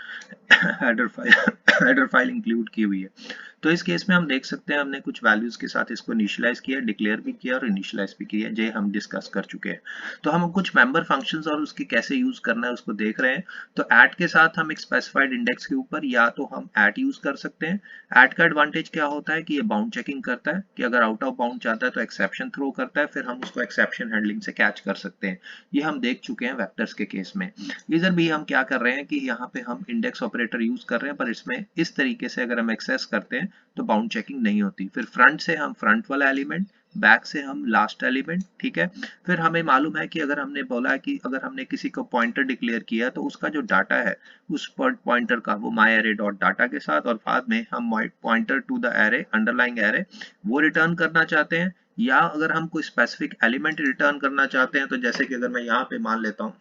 हेडर फाइल इंक्लूड की हुई है। तो इस केस में हम देख सकते हैं हमने कुछ वैल्यूज के साथ इसको इनिशियलाइज किया, डिक्लेयर भी किया और इनिशियलाइज भी किया, जो हम डिस्कस कर चुके हैं। तो हम कुछ मेंबर फंक्शंस और उसकी कैसे यूज करना है उसको देख रहे हैं। तो ऐड के साथ हम एक स्पेसिफाइड इंडेक्स के ऊपर या तो हम ऐड यूज कर सकते हैं। ऐड का एडवांटेज क्या होता है कि ये बाउंड चेकिंग करता है, कि अगर आउट ऑफ बाउंड जाता है तो एक्सेप्शन थ्रो करता है, फिर हम उसको एक्सेप्शन हैंडलिंग से कैच कर सकते हैं। ये हम देख चुके हैं वेक्टर्स के केस में। इधर भी हम क्या कर रहे हैं कि यहाँ पे हम इंडेक्स ऑपरेटर यूज कर रहे हैं, पर इसमें इस तरीके से अगर हम एक्सेस करते हैं तो बाउंड चेकिंग नहीं होती। फिर फ्रंट से हम फ्रंट वाला एलिमेंट, बैक से हम लास्ट एलिमेंट, ठीक है। फिर हमें मालूम है कि अगर हमने बोला है कि अगर हमने किसी को पॉइंटर डिक्लेयर किया तो उसका जो डाटा है उस पॉइंटर का वो माई एरे डॉट डाटा के साथ, और बाद में हम pointer to the array underlying array वो रिटर्न करना चाहते हैं, या अगर हम कोई स्पेसिफिक एलिमेंट रिटर्न करना चाहते हैं, तो जैसे कि अगर मैं यहाँ पे मान लेता हूँ,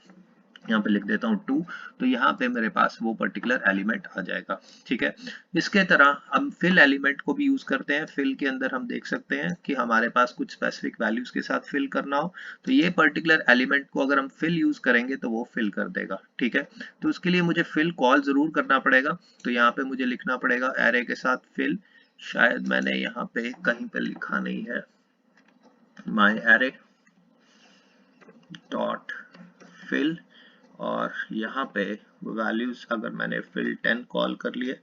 यहाँ पे लिख देता हूँ 2, तो यहाँ पे मेरे पास वो पर्टिकुलर एलिमेंट आ जाएगा, ठीक है। इसके तरह हम फिल एलिमेंट को भी यूज करते हैं। फिल के अंदर हम देख सकते हैं कि हमारे पास कुछ स्पेसिफिक वैल्यूज के साथ फिल करना हो, तो ये पर्टिकुलर एलिमेंट को अगर हम फिल यूज करेंगे तो वो फिल कर देगा, ठीक है। तो उसके लिए मुझे फिल कॉल जरूर करना पड़ेगा। तो यहाँ पे मुझे लिखना पड़ेगा एरे के साथ फिल, शायद मैंने यहाँ पे कहीं पे लिखा नहीं है, माई एरे डॉट फिल, और यहाँ पे वैल्यूज अगर मैंने फिल 10 कॉल कर लिए,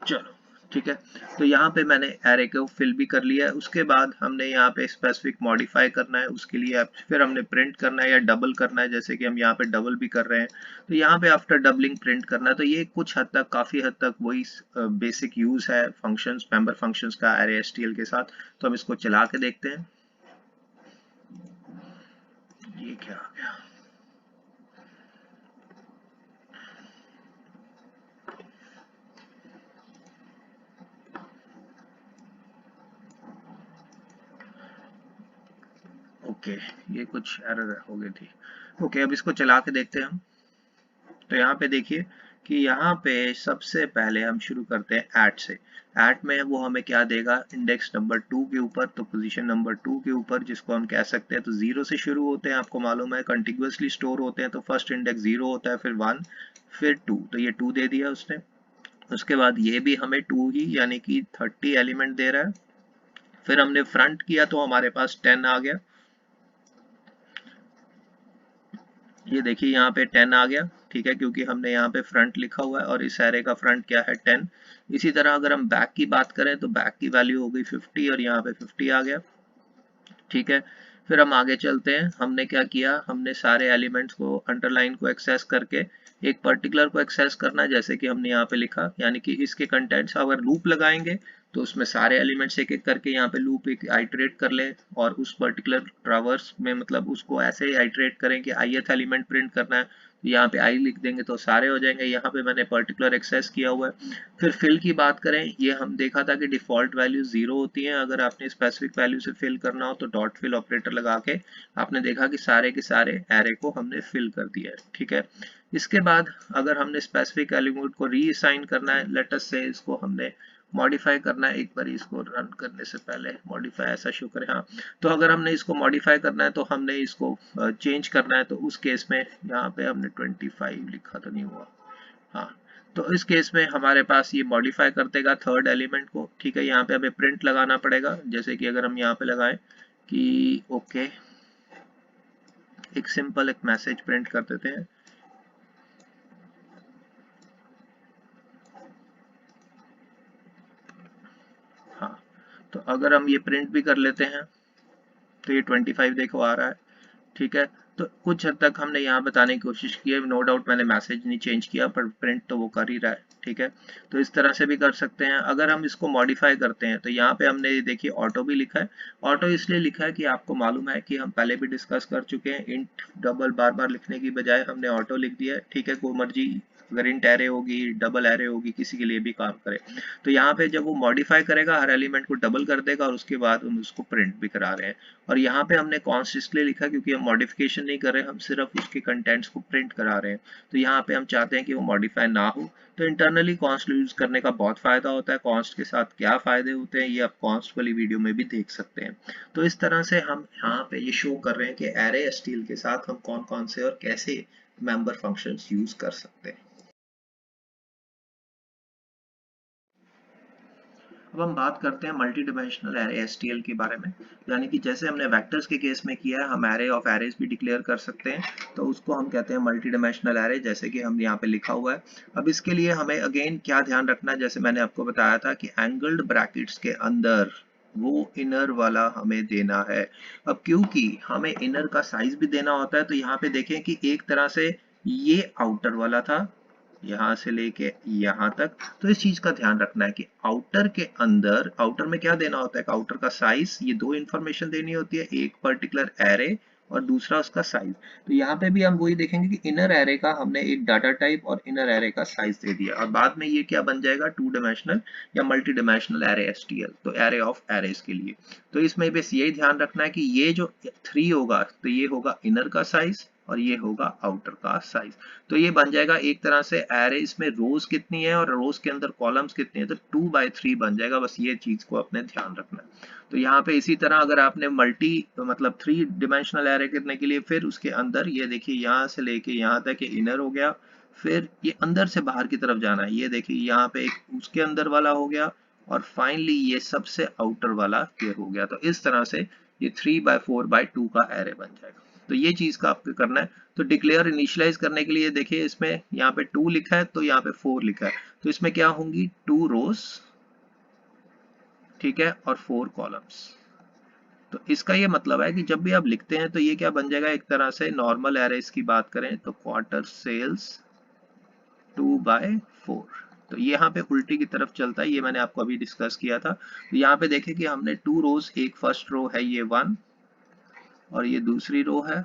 चलो ठीक है। तो यहाँ पे मैंने एरे को फिल भी कर लिया है। उसके बाद हमने यहाँ पे स्पेसिफिक मॉडिफाई करना है, उसके लिए फिर हमने प्रिंट करना है या डबल करना है, जैसे कि हम यहाँ पे डबल भी कर रहे हैं। तो यहाँ पे आफ्टर डबलिंग प्रिंट करना है। तो ये कुछ हद तक, काफी हद तक वही बेसिक यूज है फंक्शंस, मेंबर फंक्शंस का एरे एसटीएल के साथ। तो हम इसको चला के देखते हैं, ये क्या आ गया। ओके, ये कुछ एरर हो गई थी। ओके, अब इसको चला के देखते हैं हम। तो यहाँ पे देखिए कि यहाँ पे सबसे पहले हम शुरू करते हैं ऐट से। ऐट में वो हमें क्या देगा, इंडेक्स नंबर 2 के ऊपर, तो पोजीशन नंबर 2 के ऊपर, जिसको हम कह सकते हैं तो 0 से शुरू होते हैं, आपको मालूम है कंटिन्यूअसली स्टोर होते हैं, तो फर्स्ट इंडेक्स 0 होता है, फिर 1, फिर 2, तो ये 2 दे दिया उसने। उसके बाद ये भी हमें 2 ही यानी कि 30 एलिमेंट दे रहा है। फिर हमने फ्रंट किया तो हमारे पास 10 आ गया, ये देखिए यहाँ पे 10 आ गया, ठीक है, क्योंकि हमने यहाँ पे फ्रंट लिखा हुआ है और इस एरे का फ्रंट क्या है 10। इसी तरह अगर हम बैक की बात करें तो बैक की वैल्यू हो गई 50 और यहाँ पे 50 आ गया, ठीक है। फिर हम आगे चलते हैं, हमने क्या किया, हमने सारे एलिमेंट्स को अंडरलाइन को एक्सेस करके एक पर्टिकुलर को एक्सेस करना है, जैसे कि हमने यहाँ पे लिखा, यानी कि इसके कंटेंट्स अगर लूप लगाएंगे तो उसमें सारे एलिमेंट्स एक एक करके यहाँ पे लूप एक आइटरेट कर ले, और उस पर्टिकुलर ट्रावर्स में मतलब उसको ऐसे ही आइटरेट करें कि ith एलिमेंट प्रिंट करना है, तो यहाँ पे आई लिख देंगे तो सारे हो जाएंगे। यहाँ पे मैंने पर्टिकुलर एक्सेस किया हुआ है। फिर फिल की बात करें, ये हम देखा था कि डिफॉल्ट वैल्यू 0 होती है, अगर आपने स्पेसिफिक वैल्यू से फिल करना हो तो डॉट फिल ऑपरेटर लगा के आपने देखा कि सारे के सारे एरे को हमने फिल कर दिया है, ठीक है। इसके बाद अगर हमने स्पेसिफिक एलिमेंट को रीअसाइन करना है, लेट अस से इसको हमने मॉडिफाई करना है, एक बार इसको रन करने से पहले मॉडिफाई ऐसा शो करे, हाँ। तो अगर हमने इसको मॉडिफाई करना है तो हमने इसको चेंज करना है, तो उस केस में यहाँ पे हमने 25 लिखा तो नहीं हुआ, हाँ। तो इस केस में हमारे पास ये मॉडिफाई कर देगा थर्ड एलिमेंट को, ठीक है। यहाँ पे हमें प्रिंट लगाना पड़ेगा, जैसे कि अगर हम यहाँ पे लगाएं कि ओके, एक सिंपल एक मैसेज प्रिंट कर देते हैं, हाँ। तो अगर हम ये प्रिंट भी कर लेते हैं तो ये 25 देखो आ रहा है, ठीक है। तो कुछ हद तक हमने यहाँ बताने की कोशिश की है, नो डाउट मैंने मैसेज नहीं चेंज किया पर प्रिंट तो वो कर ही रहा है, ठीक है। तो इस तरह से भी कर सकते हैं। अगर हम इसको मॉडिफाई करते हैं तो यहाँ पे हमने देखिए ऑटो भी लिखा है। ऑटो इसलिए लिखा है कि आपको मालूम है कि हम पहले भी डिस्कस कर चुके हैं, इंट डबल बार बार लिखने की बजाय हमने ऑटो लिख दिया है, ठीक है। कोई मर्जी, अगर इंट एरे होगी डबल एरे होगी किसी के लिए भी काम करे, तो यहाँ पे जब वो मॉडिफाई करेगा हर एलिमेंट को डबल कर देगा और उसके बाद हम उसको प्रिंट भी करा रहे हैं। और यहाँ पे हमने कॉन्स्ट इसलिए लिखा क्योंकि हम मॉडिफिकेशन नहीं कर रहे, हम सिर्फ उसके कंटेंट्स को प्रिंट करा रहे हैं। तो यहाँ पे हम चाहते हैं कि वो मॉडिफाई ना हो, तो इंटरनली कॉन्स्ट यूज करने का बहुत फायदा होता है। कॉन्स्ट के साथ क्या फायदे होते हैं ये आप कॉन्स्ट वाली वीडियो में भी देख सकते हैं। तो इस तरह से हम यहाँ पे ये शो कर रहे हैं कि एरे स्टील के साथ हम कौन कौन से और कैसे मेंबर फंक्शंस यूज कर सकते हैं। अब हम बात करते हैं मल्टी डिमेंशनल एरे एसटीएल के बारे में, यानी कि जैसे हमने वेक्टर्स के केस में किया है, हम एरे ऑफ एरेज भी डिक्लेयर कर सकते हैं, तो उसको हम कहते हैं मल्टी डिमेंशनल एरे, जैसे कि हम यहाँ पे लिखा हुआ है। अब इसके लिए हमें अगेन क्या ध्यान रखना है, जैसे मैंने आपको बताया था कि एंगल्ड ब्रैकेट्स के अंदर वो इनर वाला हमें देना है। अब क्योंकि हमें इनर का साइज भी देना होता है, तो यहाँ पे देखें कि एक तरह से ये आउटर वाला था यहाँ से लेके यहाँ तक, तो इस चीज का ध्यान रखना है कि आउटर के अंदर, आउटर में क्या देना होता है, आउटर का साइज, ये दो इंफॉर्मेशन देनी होती है, एक पर्टिकुलर एरे और दूसरा उसका साइज। तो यहाँ पे भी हम वही देखेंगे कि इनर एरे का हमने एक डाटा टाइप और इनर एरे का साइज दे दिया, और बाद में ये क्या बन जाएगा, टू डायमेंशनल या मल्टी डायमेंशनल एरे एसटीएल, तो एरे ऑफ एरेज के लिए। तो इसमें बस यही ध्यान रखना है कि ये जो 3 होगा तो ये होगा इनर का साइज और ये होगा आउटर का साइज। तो ये बन जाएगा एक तरह से एरे, इसमें रोज कितनी है और रोज के अंदर कॉलम्स कितनी है, तो 2/3 बन जाएगा। बस ये चीज को अपने ध्यान रखना है। तो यहाँ पे इसी तरह अगर आपने मल्टी मतलब 3 डिमेंशनल एरे करने के लिए, फिर उसके अंदर ये देखिए यहाँ से लेके यहाँ तक ये इनर हो गया, फिर ये अंदर से बाहर की तरफ जाना है, ये देखिए यहाँ पे एक उसके अंदर वाला हो गया, और फाइनली ये सबसे आउटर वाला ये हो गया। तो इस तरह से ये 3/4/2 का एरे बन जाएगा। तो ये चीज का आपको करना है। तो डिक्लेयर इनिशियलाइज करने के लिए देखिए इसमें यहाँ पे 2 लिखा है तो यहाँ पे 4 लिखा है, तो इसमें क्या होंगी 2 रोज, ठीक है, और 4 कॉलम्स। तो इसका ये मतलब है कि जब भी आप लिखते हैं तो ये क्या बन जाएगा, एक तरह से नॉर्मल एरेज की बात करें तो क्वार्टर सेल्स 2/4। तो ये यहाँ पे उल्टी की तरफ चलता है, ये मैंने आपको अभी डिस्कस किया था। तो यहाँ पे देखें कि हमने 2 रोज, एक फर्स्ट रो है ये 1 और ये दूसरी रो है,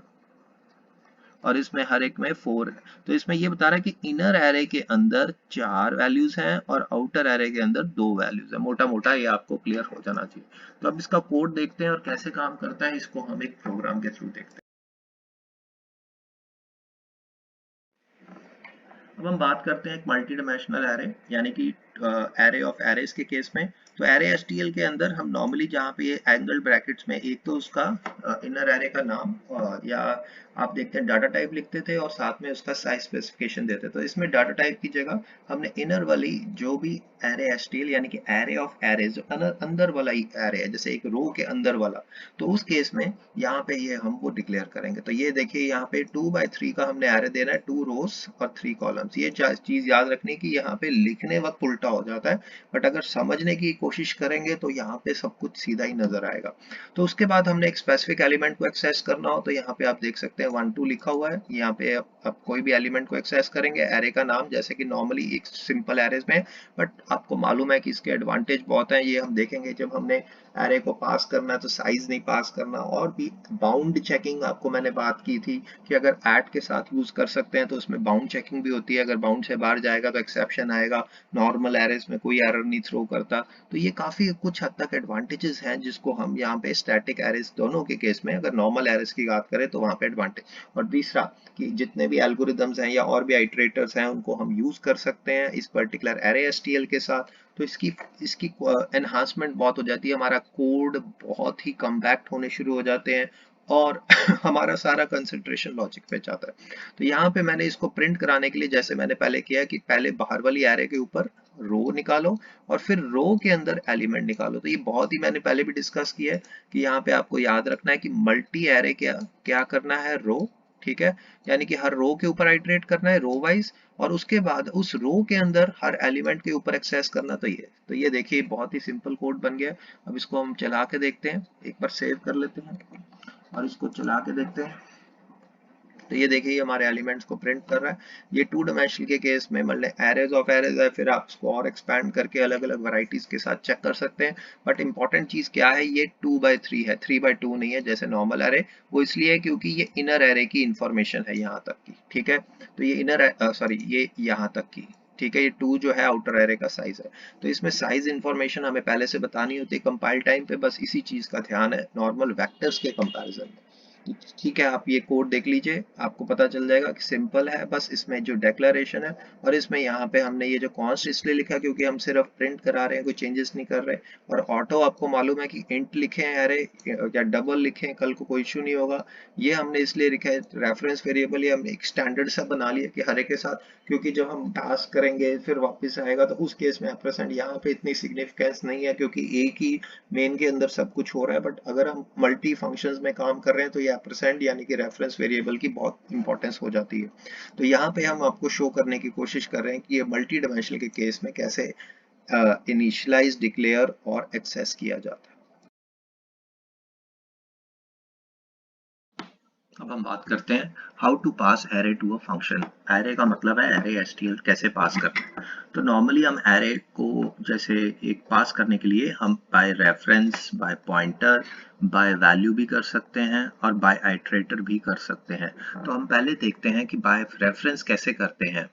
और इसमें हर एक में 4 है। तो इसमें ये बता रहा है कि इनर एरे के अंदर 4 वैल्यूज हैं और आउटर एरे के अंदर 2 वैल्यूज है। मोटा मोटा ये आपको क्लियर हो जाना चाहिए। तो अब इसका कोड देखते हैं और कैसे काम करता है, इसको हम एक प्रोग्राम के थ्रू देखते हैं। अब हम बात करते हैं एक मल्टी डायमेंशनल एरे यानी कि एरे ऑफ एरेज के केस में। तो एरे एसटीएल के अंदर हम नॉर्मली जहाँ पे ये एंगल ब्रैकेट्स में एक तो उसका इनर एरे का नाम या आप देखते हैं डाटा टाइप लिखते थे और साथ में उसका साइज स्पेसिफिकेशन देते। तो इसमें डाटा टाइप की जगह हमने इनर वाली जो भी एरे एसटीएल यानी कि एरे ऑफ एरेज जो अंदर वाला ही एरे है जैसे एक रो के अंदर वाला, तो उस केस में यहाँ पे ये हम वो डिक्लेयर करेंगे। तो ये देखिए यहाँ पे 2 by 3 का हमने एरे देना है, 2 रोज और 3 कॉलम्स। ये चीज याद रखने की यहाँ पे लिखने वक्त उल्टा हो जाता है, बट अगर समझने की कोशिश करेंगे तो यहाँ पे सब कुछ सीधा ही नजर आएगा। तो उसके बाद हमने एक स्पेसिफिक एलिमेंट को एक्सेस करना हो तो यहाँ पे आप देख सकते हैं 1 2 लिखा हुआ है। यहाँ पे आप कोई भी एलिमेंट को एक्सेस करेंगे, एरे का नाम जैसे कि नॉर्मली एक सिंपल एरेज में, बट आपको मालूम है कि इसके एडवांटेज बहुत हैं, ये हम देखेंगे जब हमने एरे को पास करना है तो साइज नहीं पास करना। और भी बाउंड चेकिंग आपको मैंने बात की थी कि अगर ऐट के साथ यूज कर सकते हैं तो उसमें बाउंड चेकिंग भी होती है, अगर बाउंड से बाहर जाएगा तो एक्सेप्शन आएगा, नॉर्मल एरेज में कोई एरर नहीं थ्रो करता। तो ये काफी कुछ हद तक एडवांटेजेस हैं जिसको हम यहाँ पे स्टैटिक एरेज दोनों के केस में, अगर नॉर्मल एरेज की बात करें तो वहां पे एडवांटेज। और तीसरा कि जितने भी एल्गोरिदम्स हैं या और भी आइटरेटर्स हैं उनको हम यूज कर सकते हैं इस पर्टिकुलर एरे एसटीएल के साथ। तो इसकी इसकी एनहांसमेंट बहुत हो जाती है, हमारा कोड बहुत ही कम्पैक्ट होने शुरू हो जाते हैं और हमारा सारा कंसंट्रेशन लॉजिक पे जाता है। तो यहाँ पे मैंने इसको प्रिंट कराने के लिए जैसे मैंने पहले किया कि पहले बाहर वाली एरे के ऊपर रो निकालो और फिर रो के अंदर एलिमेंट निकालो। तो ये बहुत ही मैंने पहले भी डिस्कस किया है कि यहाँ पे आपको याद रखना है कि मल्टी एरे क्या क्या करना है, रो, ठीक है, यानी कि हर रो के ऊपर आइटरेट करना है रो वाइज, और उसके बाद उस रो के अंदर हर एलिमेंट के ऊपर एक्सेस करना। तो ये देखिए बहुत ही सिंपल कोड बन गया। अब इसको हम चला के देखते हैं, एक बार सेव कर लेते हैं और इसको चला के देखते हैं। तो ये देखिए हमारे एलिमेंट्स को प्रिंट कर रहा है। ये 2 डायमेंशनल के केस में मतलब एरेज ऑफ एरेज है, फिर आप इसको और एक्सपैंड करके अलग अलग वैरायटीज के साथ चेक कर सकते हैं। बट इंपॉर्टेंट चीज क्या है, ये 2 by 3 है, 3 by 2 नहीं है जैसे नॉर्मल एरे। वो इसलिए है क्योंकि ये इनर एरे की इंफॉर्मेशन है यहाँ तक की, ठीक है। तो ये इनर सॉरी ये यहाँ तक की, ठीक है। ये 2 जो है आउटर एरे का साइज है। तो इसमें साइज इंफॉर्मेशन हमें पहले से बतानी होती है कंपाइल टाइम पे, बस इसी चीज का ध्यान है नॉर्मल वेक्टर्स के कंपैरिजन में। ठीक है, आप ये कोड देख लीजिए, आपको पता चल जाएगा कि सिंपल है, बस इसमें जो डिक्लेरेशन है और इसमें यहाँ पे हमने ये जो कॉन्स्ट इसलिए लिखा क्योंकि हम सिर्फ प्रिंट करा रहे हैं, कोई चेंजेस नहीं कर रहे। और ऑटो आपको मालूम है कि इंट लिखे हैं अरे या डबल लिखे हैं, कल को कोई इशू नहीं होगा। ये हमने इसलिए लिखा है रेफरेंस वेरिएबल, ये हमने एक स्टैंडर्ड सा बना लिया कि हर एक के साथ, क्योंकि जब हम टास्क करेंगे फिर वापस आएगा तो उस केस में परसेंट यहाँ पे इतनी सिग्निफिकेंस नहीं है क्योंकि एक ही मेन के अंदर सब कुछ हो रहा है। बट अगर हम मल्टी फंक्शंस में काम कर रहे हैं तो ये परसेंट यानी कि रेफरेंस वेरिएबल की बहुत इंपॉर्टेंस हो जाती है। तो यहाँ पे हम आपको शो करने की कोशिश कर रहे हैं कि ये मल्टी डायमेंशनल के केस में कैसे इनिशियलाइज, डिक्लेयर और एक्सेस किया जाता है। अब हम बात करते हैं how to pass array to a function. Array का मतलब है एरे एसटीएल कैसे पास करते हैं। तो नॉर्मली हम एरे को जैसे एक पास करने के लिए हम by reference, by pointer, by value भी कर सकते हैं और बाय आइटरेटर भी कर सकते हैं। तो हम पहले देखते हैं कि बाय रेफरेंस कैसे करते हैं।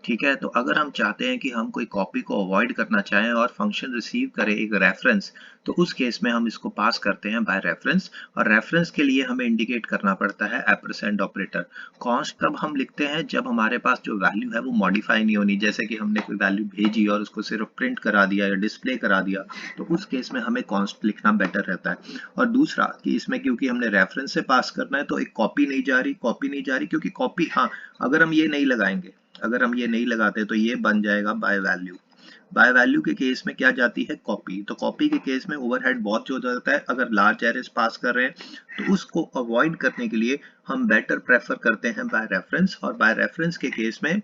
ठीक है, तो अगर हम चाहते हैं कि हम कोई कॉपी को अवॉइड करना चाहें और फंक्शन रिसीव करे एक रेफरेंस, तो उस केस में हम इसको पास करते हैं बाय रेफरेंस। और रेफरेंस के लिए हमें इंडिकेट करना पड़ता है एम्परसैंड ऑपरेटर। कॉन्स्ट तब हम लिखते हैं जब हमारे पास जो वैल्यू है वो मॉडिफाई नहीं होनी, जैसे कि हमने कोई वैल्यू भेजी और उसको सिर्फ प्रिंट करा दिया या डिस्प्ले करा दिया, तो उस केस में हमें कॉन्स्ट लिखना बेटर रहता है। और दूसरा कि इसमें क्योंकि हमने रेफरेंस से पास करना है तो एक कॉपी नहीं जा रही क्योंकि कॉपी, हाँ, अगर हम ये नहीं लगाएंगे, अगर हम ये नहीं लगाते तो ये बन जाएगा बाय वैल्यू। बाय वैल्यू के केस में क्या जाती है, कॉपी। तो कॉपी के केस में ओवरहेड बहुत जो जाता है, अगर लार्ज एरेज पास कर रहे हैं तो उसको अवॉइड करने के लिए हम बेटर प्रेफर करते हैं बाय रेफरेंस। और बाय रेफरेंस के केस में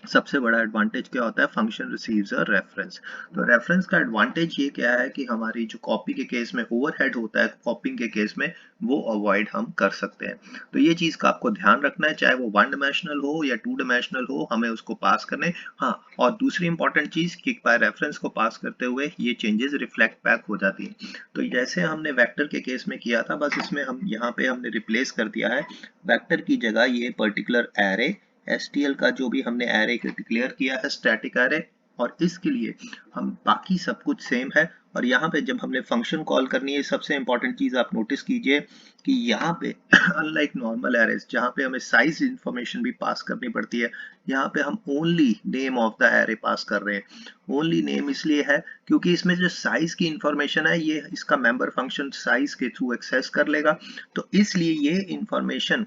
सबसे बड़ा एडवांटेज क्या होता है, फंक्शन रिसीव्स अ रेफरेंस। तो रेफरेंस का एडवांटेज ये क्या है कि हमारी जो कॉपी के केस में ओवरहेड होता है कॉपिंग के केस में, वो अवॉइड हम कर सकते हैं। तो ये चीज का आपको ध्यान रखना है, चाहे वो 1 डायमेंशनल हो या 2 डायमेंशनल हो, हमें उसको पास करने। हाँ, और दूसरी इंपॉर्टेंट चीज कि बाय रेफरेंस को पास करते हुए ये चेंजेस रिफ्लेक्ट बैक हो जाती है। तो जैसे हमने वेक्टर के केस में किया था, बस इसमें हम यहाँ पे हमने रिप्लेस कर दिया है वेक्टर की जगह ये पर्टिकुलर एरे एसटीएल का जो भी हमने एरे डिक्लेयर किया है स्टैटिक एरे, और इसके लिए हम बाकी सब कुछ सेम है। और यहाँ पे जब हमने फंक्शन कॉल करनी है, सबसे इंपॉर्टेंट चीज आप नोटिस कीजिए कि यहाँ पे अनलाइक नॉर्मल एरेज जहाँ पे हमें साइज इंफॉर्मेशन भी पास करनी पड़ती है, यहाँ पे हम only name of the array pass कर रहे हैं। ओनली नेम इसलिए है क्योंकि इसमें जो साइज की इंफॉर्मेशन है ये इसका मेंबर फंक्शन साइज के थ्रू एक्सेस कर लेगा, तो इसलिए ये इंफॉर्मेशन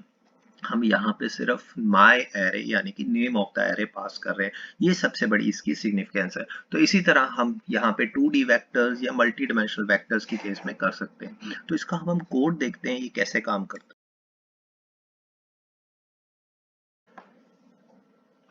हम यहाँ पे सिर्फ माई एरे यानी कि name of the array pass कर रहे हैं। ये सबसे बड़ी इसकी सिग्निफिकेंस है। तो इसी तरह हम यहाँ पे 2D वेक्टर्स या मल्टी डिमेंशनल वेक्टर्स की केस में कर सकते हैं। तो इसका हम कोड देखते हैं ये कैसे काम करता है।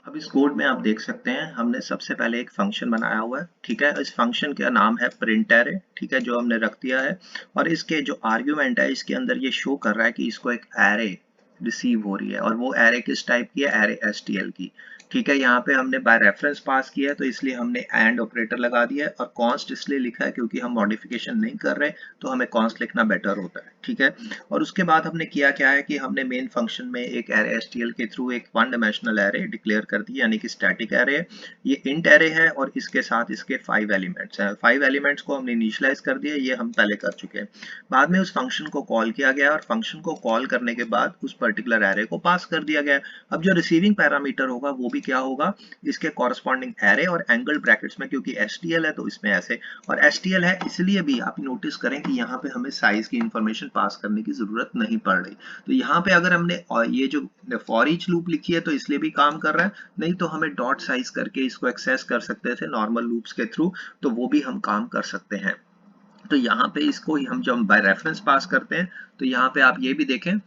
अब इस कोड में आप देख सकते हैं हमने सबसे पहले एक फंक्शन बनाया हुआ है, ठीक है। इस फंक्शन का नाम है प्रिंट एरे, ठीक है, जो हमने रख दिया है। और इसके जो आर्ग्यूमेंट है इसके अंदर ये शो कर रहा है कि इसको एक एरे रिसीव हो रही है, और वो एरे किस टाइप की है, एरे एसटीएल की, ठीक है। यहाँ पे हमने बाय रेफरेंस पास किया है तो इसलिए हमने एंड ऑपरेटर लगा दिया है, और कॉन्स्ट इसलिए लिखा है क्योंकि हम मॉडिफिकेशन नहीं कर रहे तो हमें कॉन्स्ट लिखना बेटर होता है, ठीक है। और उसके बाद हमने किया क्या है कि हमने मेन फंक्शन में एक एरे एसटीएल के थ्रू एक वन डायमेंशनल एरे डिक्लेयर कर दी, यानी कि स्टैटिक एरे है। ये इंट एरे है और इसके साथ इसके 5 एलिमेंट्स हैं। 5 एलिमेंट्स को हमने इनिशियलाइज कर दिया, ये हम पहले कर चुके हैं। बाद में उस फंक्शन को कॉल किया गया और फंक्शन को कॉल करने के बाद उस पर्टिकुलर एरे को पास कर दिया गया। अब जो रिसीविंग पैरामीटर होगा वो भी क्या होगा, इसके कॉरस्पॉन्डिंग एरे और एंगल ब्रैकेट्स में, क्योंकि एसटीएल है तो इसमें ऐसे, और एसटीएल है इसलिए भी आप नोटिस करें कि यहाँ पे हमें साइज की इंफॉर्मेशन पास करने की जरूरत नहीं पड़ रही। तो यहाँ पे अगर हमने ये जो फॉर ईच लूप लिखी है तो इसलिए भी काम कर रहा है, नहीं तो हमें डॉट साइज करके इसको एक्सेस कर सकते थे नॉर्मल लूप्स के थ्रू, तो वो भी हम काम कर सकते हैं। तो यहाँ पे इसको हम जब बाय रेफरेंस पास करते हैं तो यहाँ पे आप ये भी देखें,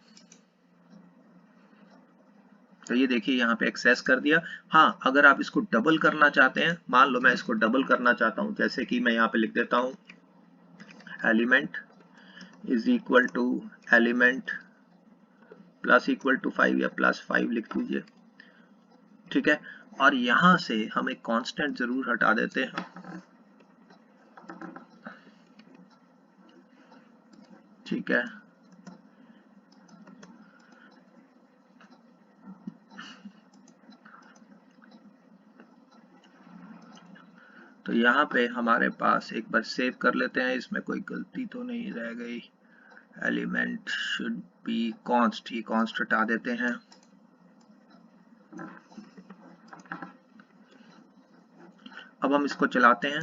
तो ये देखिए यहाँ पे एक्सेस कर दिया। हाँ, अगर आप इसको डबल करना चाहते हैं, मान लो मैं इसको डबल करना चाहता हूँ, जैसे कि मैं यहाँ पे लिख देता हूँ element is equal to element plus equal to 5 या प्लस 5 लिख दीजिए, ठीक है। और यहाँ से हम एक कांस्टेंट जरूर हटा देते हैं, ठीक है। तो यहाँ पे हमारे पास एक बार सेव कर लेते हैं, इसमें कोई गलती तो नहीं रह गई। एलिमेंट शुड बी कॉन्स्ट, ये कॉन्स्ट हटा देते हैं। अब हम इसको चलाते हैं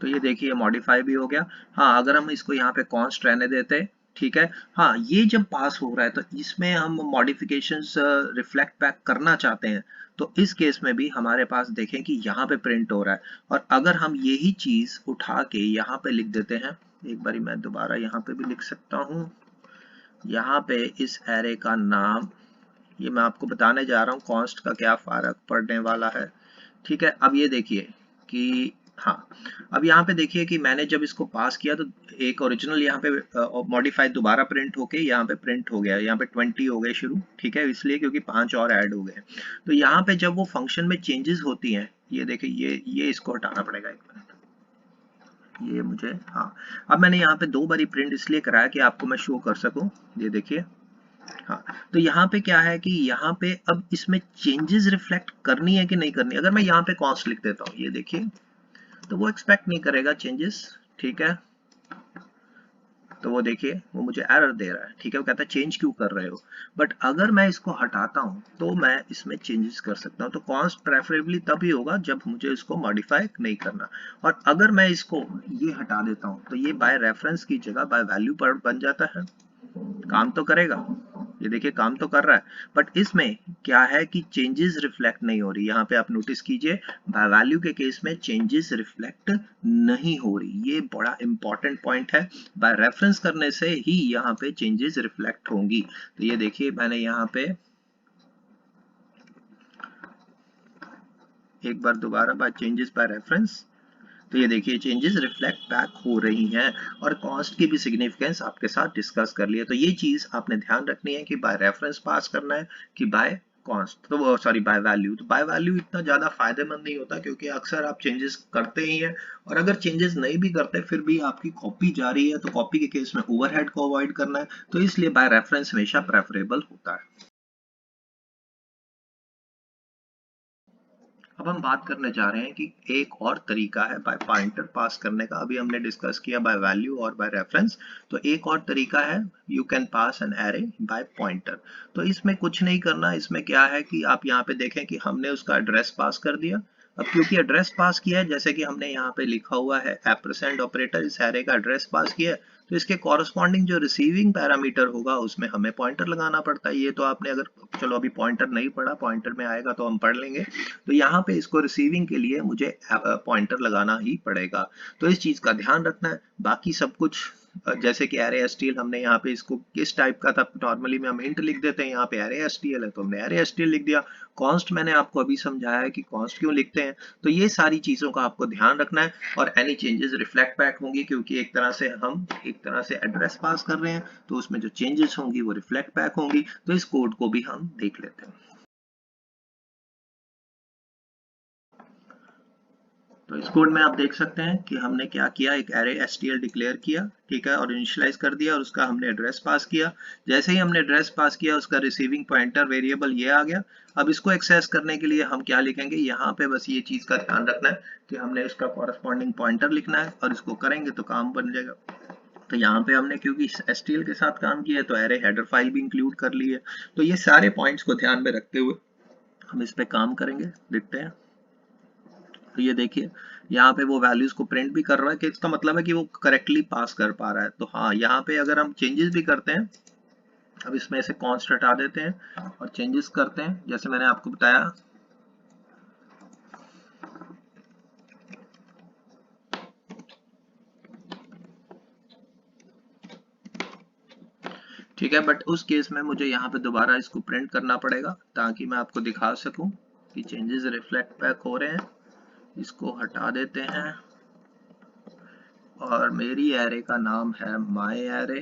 तो ये देखिए मॉडिफाई भी हो गया। हाँ, अगर हम इसको यहाँ पे कॉन्स्ट रहने देते, ठीक है। हाँ, ये जब पास हो रहा है तो इसमें हम मॉडिफिकेशंस रिफ्लेक्ट बैक करना चाहते हैं, तो इस केस में भी हमारे पास देखें कि यहाँ पे प्रिंट हो रहा है। और अगर हम यही चीज उठा के यहाँ पे लिख देते हैं, एक बारी मैं दोबारा यहाँ पे भी लिख सकता हूँ, यहाँ पे इस एरे का नाम, ये मैं आपको बताने जा रहा हूँ कॉन्स्ट का क्या फर्क पड़ने वाला है, ठीक है। अब ये देखिए कि हाँ, अब यहाँ पे देखिए कि मैंने जब इसको पास किया तो एक ओरिजिनल यहाँ पे मॉडिफाई दोबारा प्रिंट होके यहाँ पे प्रिंट हो गया, यहाँ पे 20 हो गए शुरू, ठीक है, इसलिए क्योंकि 5 और ऐड हो गए। तो यहाँ पे जब वो फंक्शन में चेंजेस होती हैं, ये देखिए ये इसको हटाना पड़ेगा, एक मिनट, ये मुझे, हाँ। अब मैंने यहाँ पे 2 बारी प्रिंट इसलिए कराया कि आपको मैं शो कर सकूं, ये देखिए। हाँ, तो यहाँ पे क्या है कि यहाँ पे अब इसमें चेंजेस रिफ्लेक्ट करनी है कि नहीं करनी। अगर मैं यहाँ पे कॉस्ट लिख देता हूँ, ये देखिए, तो वो एक्सपेक्ट नहीं करेगा चेंजेस, ठीक है। तो वो देखिए वो मुझे एरर दे रहा है, ठीक है, वो कहता है चेंज क्यों कर रहे हो। बट अगर मैं इसको हटाता हूँ तो मैं इसमें चेंजेस कर सकता हूँ। तो कॉस्ट प्रेफरेबली तभी होगा जब मुझे इसको मॉडिफाई नहीं करना। और अगर मैं इसको ये हटा देता हूँ तो ये बाय रेफरेंस की जगह बाय वैल्यू पर बन जाता है, काम तो करेगा, ये देखिए काम तो कर रहा है। बट इसमें क्या है कि चेंजेस रिफ्लेक्ट नहीं हो रही। यहाँ पे आप नोटिस कीजिए बाय वैल्यू के केस में चेंजेस रिफ्लेक्ट नहीं हो रही, ये बड़ा इंपॉर्टेंट पॉइंट है। बाय रेफरेंस करने से ही यहाँ पे चेंजेस रिफ्लेक्ट होंगी। तो ये देखिए मैंने यहाँ पे एक बार दोबारा बाय चेंजेस बाय रेफरेंस, तो ये देखिए चेंजेस रिफ्लेक्ट बैक हो रही हैं। और कॉस्ट की भी सिग्निफिकेंस आपके साथ डिस्कस कर लिया। तो ये चीज आपने ध्यान रखनी है कि बाय रेफरेंस पास करना है कि बाय कॉस्ट, तो सॉरी बाय वैल्यू। तो बाय वैल्यू इतना ज्यादा फायदेमंद नहीं होता क्योंकि अक्सर आप चेंजेस करते ही हैं, और अगर चेंजेस नहीं भी करते फिर भी आपकी कॉपी जारी है, तो कॉपी के केस में ओवरहेड को अवॉइड करना है, तो इसलिए बाय रेफरेंस हमेशा प्रेफरेबल होता है। अब हम बात करने जा रहे हैं कि एक और तरीका है बाय पॉइंटर पास करने का। अभी हमने डिस्कस किया बाय वैल्यू और बाय रेफरेंस, तो एक और तरीका है, you can pass an array by pointer. तो इसमें कुछ नहीं करना, इसमें क्या है कि आप यहाँ पे देखें कि हमने उसका एड्रेस पास कर दिया। अब क्योंकि एड्रेस पास किया है, जैसे कि हमने यहाँ पे लिखा हुआ है एम्परसैंड ऑपरेटर, इस एरे का एड्रेस पास किया है, तो इसके कॉरस्पॉन्डिंग जो रिसीविंग पैरामीटर होगा उसमें हमें पॉइंटर लगाना पड़ता है। ये तो आपने अगर, चलो अभी पॉइंटर नहीं पढ़ा, पॉइंटर में आएगा तो हम पढ़ लेंगे। तो यहाँ पे इसको रिसीविंग के लिए मुझे पॉइंटर लगाना ही पड़ेगा, तो इस चीज का ध्यान रखना है। बाकी सब कुछ जैसे कि एरे एसटीएल, हमने यहाँ पे इसको किस टाइप का था, नॉर्मली में हम इंट लिख देते हैं, यहाँ पे एरे एसटीएल है तो हमने एरे एसटीएल लिख दिया। कॉन्स्ट मैंने आपको अभी समझाया है कि कॉन्स्ट क्यों लिखते हैं। तो ये सारी चीजों का आपको ध्यान रखना है, और एनी चेंजेस रिफ्लेक्ट बैक होंगी, क्योंकि एक तरह से एड्रेस पास कर रहे हैं, तो उसमें जो चेंजेस होंगी वो रिफ्लेक्ट बैक होंगी। तो इस कोड को भी हम देख लेते हैं। तो इस कोड में आप देख सकते हैं कि हमने क्या किया, एक एरे एसटीएल डिक्लेयर किया, ठीक है, और इनिशियलाइज कर दिया, और उसका हमने एड्रेस पास किया। जैसे ही हमने एड्रेस पास किया, उसका रिसीविंग पॉइंटर वेरिएबल ये आ गया। अब इसको एक्सेस करने के लिए हम क्या लिखेंगे, यहाँ पे बस ये चीज का ध्यान रखना है कि हमने इसका कॉरस्पॉन्डिंग पॉइंटर लिखना है, और इसको करेंगे तो काम बन जाएगा। तो यहाँ पे हमने क्योंकि एसटीएल के साथ काम किया है, तो एरे हेडर फाइल भी इंक्लूड कर ली है। तो ये सारे पॉइंट्स को ध्यान में रखते हुए हम इस पे काम करेंगे, देखते हैं। तो ये देखिए, यहाँ पे वो वैल्यूज को प्रिंट भी कर रहा है, कि इसका मतलब है कि वो करेक्टली पास कर पा रहा है। तो हाँ, यहाँ पे अगर हम चेंजेस भी करते हैं, अब इसमें से कॉन्स्ट हटा देते हैं और चेंजेस करते हैं, जैसे मैंने आपको बताया। ठीक है, बट उस केस में मुझे यहाँ पे दोबारा इसको प्रिंट करना पड़ेगा, ताकि मैं आपको दिखा सकूं कि चेंजेस रिफ्लेक्ट बैक हो रहे हैं। इसको हटा देते हैं, और मेरी एरे का नाम है माय एरे,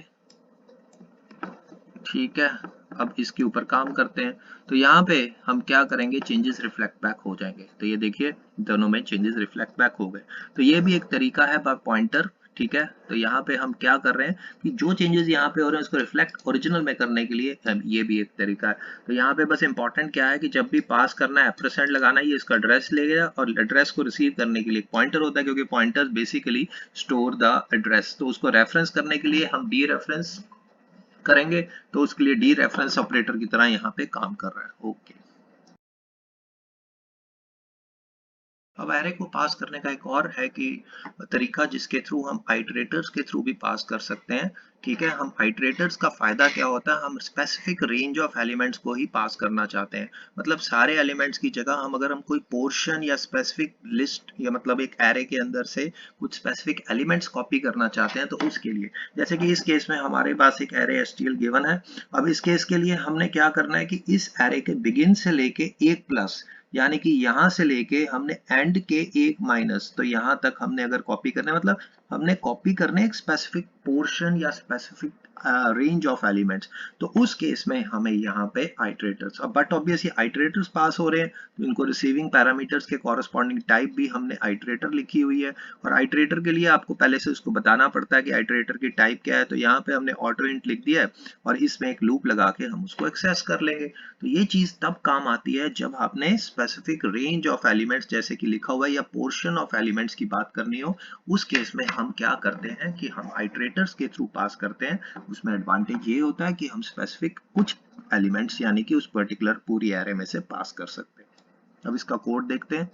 ठीक है। अब इसके ऊपर काम करते हैं, तो यहाँ पे हम क्या करेंगे, चेंजेस रिफ्लेक्ट बैक हो जाएंगे। तो ये देखिए, दोनों में चेंजेस रिफ्लेक्ट बैक हो गए। तो ये भी एक तरीका है बाय पॉइंटर, ठीक है। तो यहाँ पे हम क्या कर रहे हैं कि जो चेंजेस यहाँ पे हो रहे हैं उसको रिफ्लेक्ट ओरिजिनल में करने के लिए ये भी एक तरीका है। तो यहाँ पे बस इंपॉर्टेंट क्या है कि जब भी पास करना है, % लगाना है, ये इसका एड्रेस लेगा, और एड्रेस को रिसीव करने के लिए पॉइंटर होता है, क्योंकि pointers basically store the address. तो उसको रेफरेंस करने के लिए हम डी रेफरेंस करेंगे, तो उसके लिए डी रेफरेंस ऑपरेटर की तरह यहाँ पे काम कर रहा है। ओके, अब एरे को पास करने का एक और है कि तरीका, जिसके थ्रू हम आइटरेटर्स के थ्रू भी पास कर सकते हैं, ठीक है। हम आइटरेटर्स का फायदा क्या होता है, हम स्पेसिफिक रेंज ऑफ एलिमेंट्स को ही पास करना चाहते हैं। मतलब सारे एलिमेंट्स की जगह हम, अगर हम कोई पोर्शन या स्पेसिफिक लिस्ट, या मतलब एक एरे के अंदर से कुछ स्पेसिफिक एलिमेंट्स कॉपी करना चाहते हैं, तो उसके लिए, जैसे कि इस केस में हमारे पास एक एरे एसटीएल गिवन है। अब इस केस के लिए हमने क्या करना है कि इस एरे के बिगिन से लेके एक प्लस, यानी कि यहां से लेके हमने एंड के एक माइनस, तो यहां तक हमने अगर कॉपी करना है, मतलब हमने कॉपी करने एक स्पेसिफिक पोर्शन या स्पेसिफिक रेंज ऑफ एलिमेंट्स, तो उस केस में हमें यहाँ पे आइटरेटर्स, अब बट ऑब्वियसली आइटरेटर्स पास हो रहे हैं, तो इनको रिसीविंग पैरामीटर्स के कॉरस्पॉन्डिंग टाइप भी हमने आइटरेटर लिखी हुई है। और आइटरेटर के लिए आपको पहले से उसको बताना पड़ता है कि आइटरेटर की टाइप क्या है। तो यहाँ पे हमने ऑटो इंट लिख दिया है, और इसमें एक लूप लगा के हम उसको एक्सेस कर लेंगे। तो ये चीज तब काम आती है जब आपने स्पेसिफिक रेंज ऑफ एलिमेंट्स, जैसे कि लिखा हुआ है, या पोर्शन ऑफ एलिमेंट्स की बात करनी हो। उस केस में हम क्या करते हैं कि हम आइटरेटर्स के थ्रू पास करते हैं। उसमें एडवांटेज ये होता है कि हम स्पेसिफिक कुछ एलिमेंट्स, यानी कि उस पर्टिकुलर पूरी एरे में से पास कर सकते हैं। अब इसका कोड देखते हैं।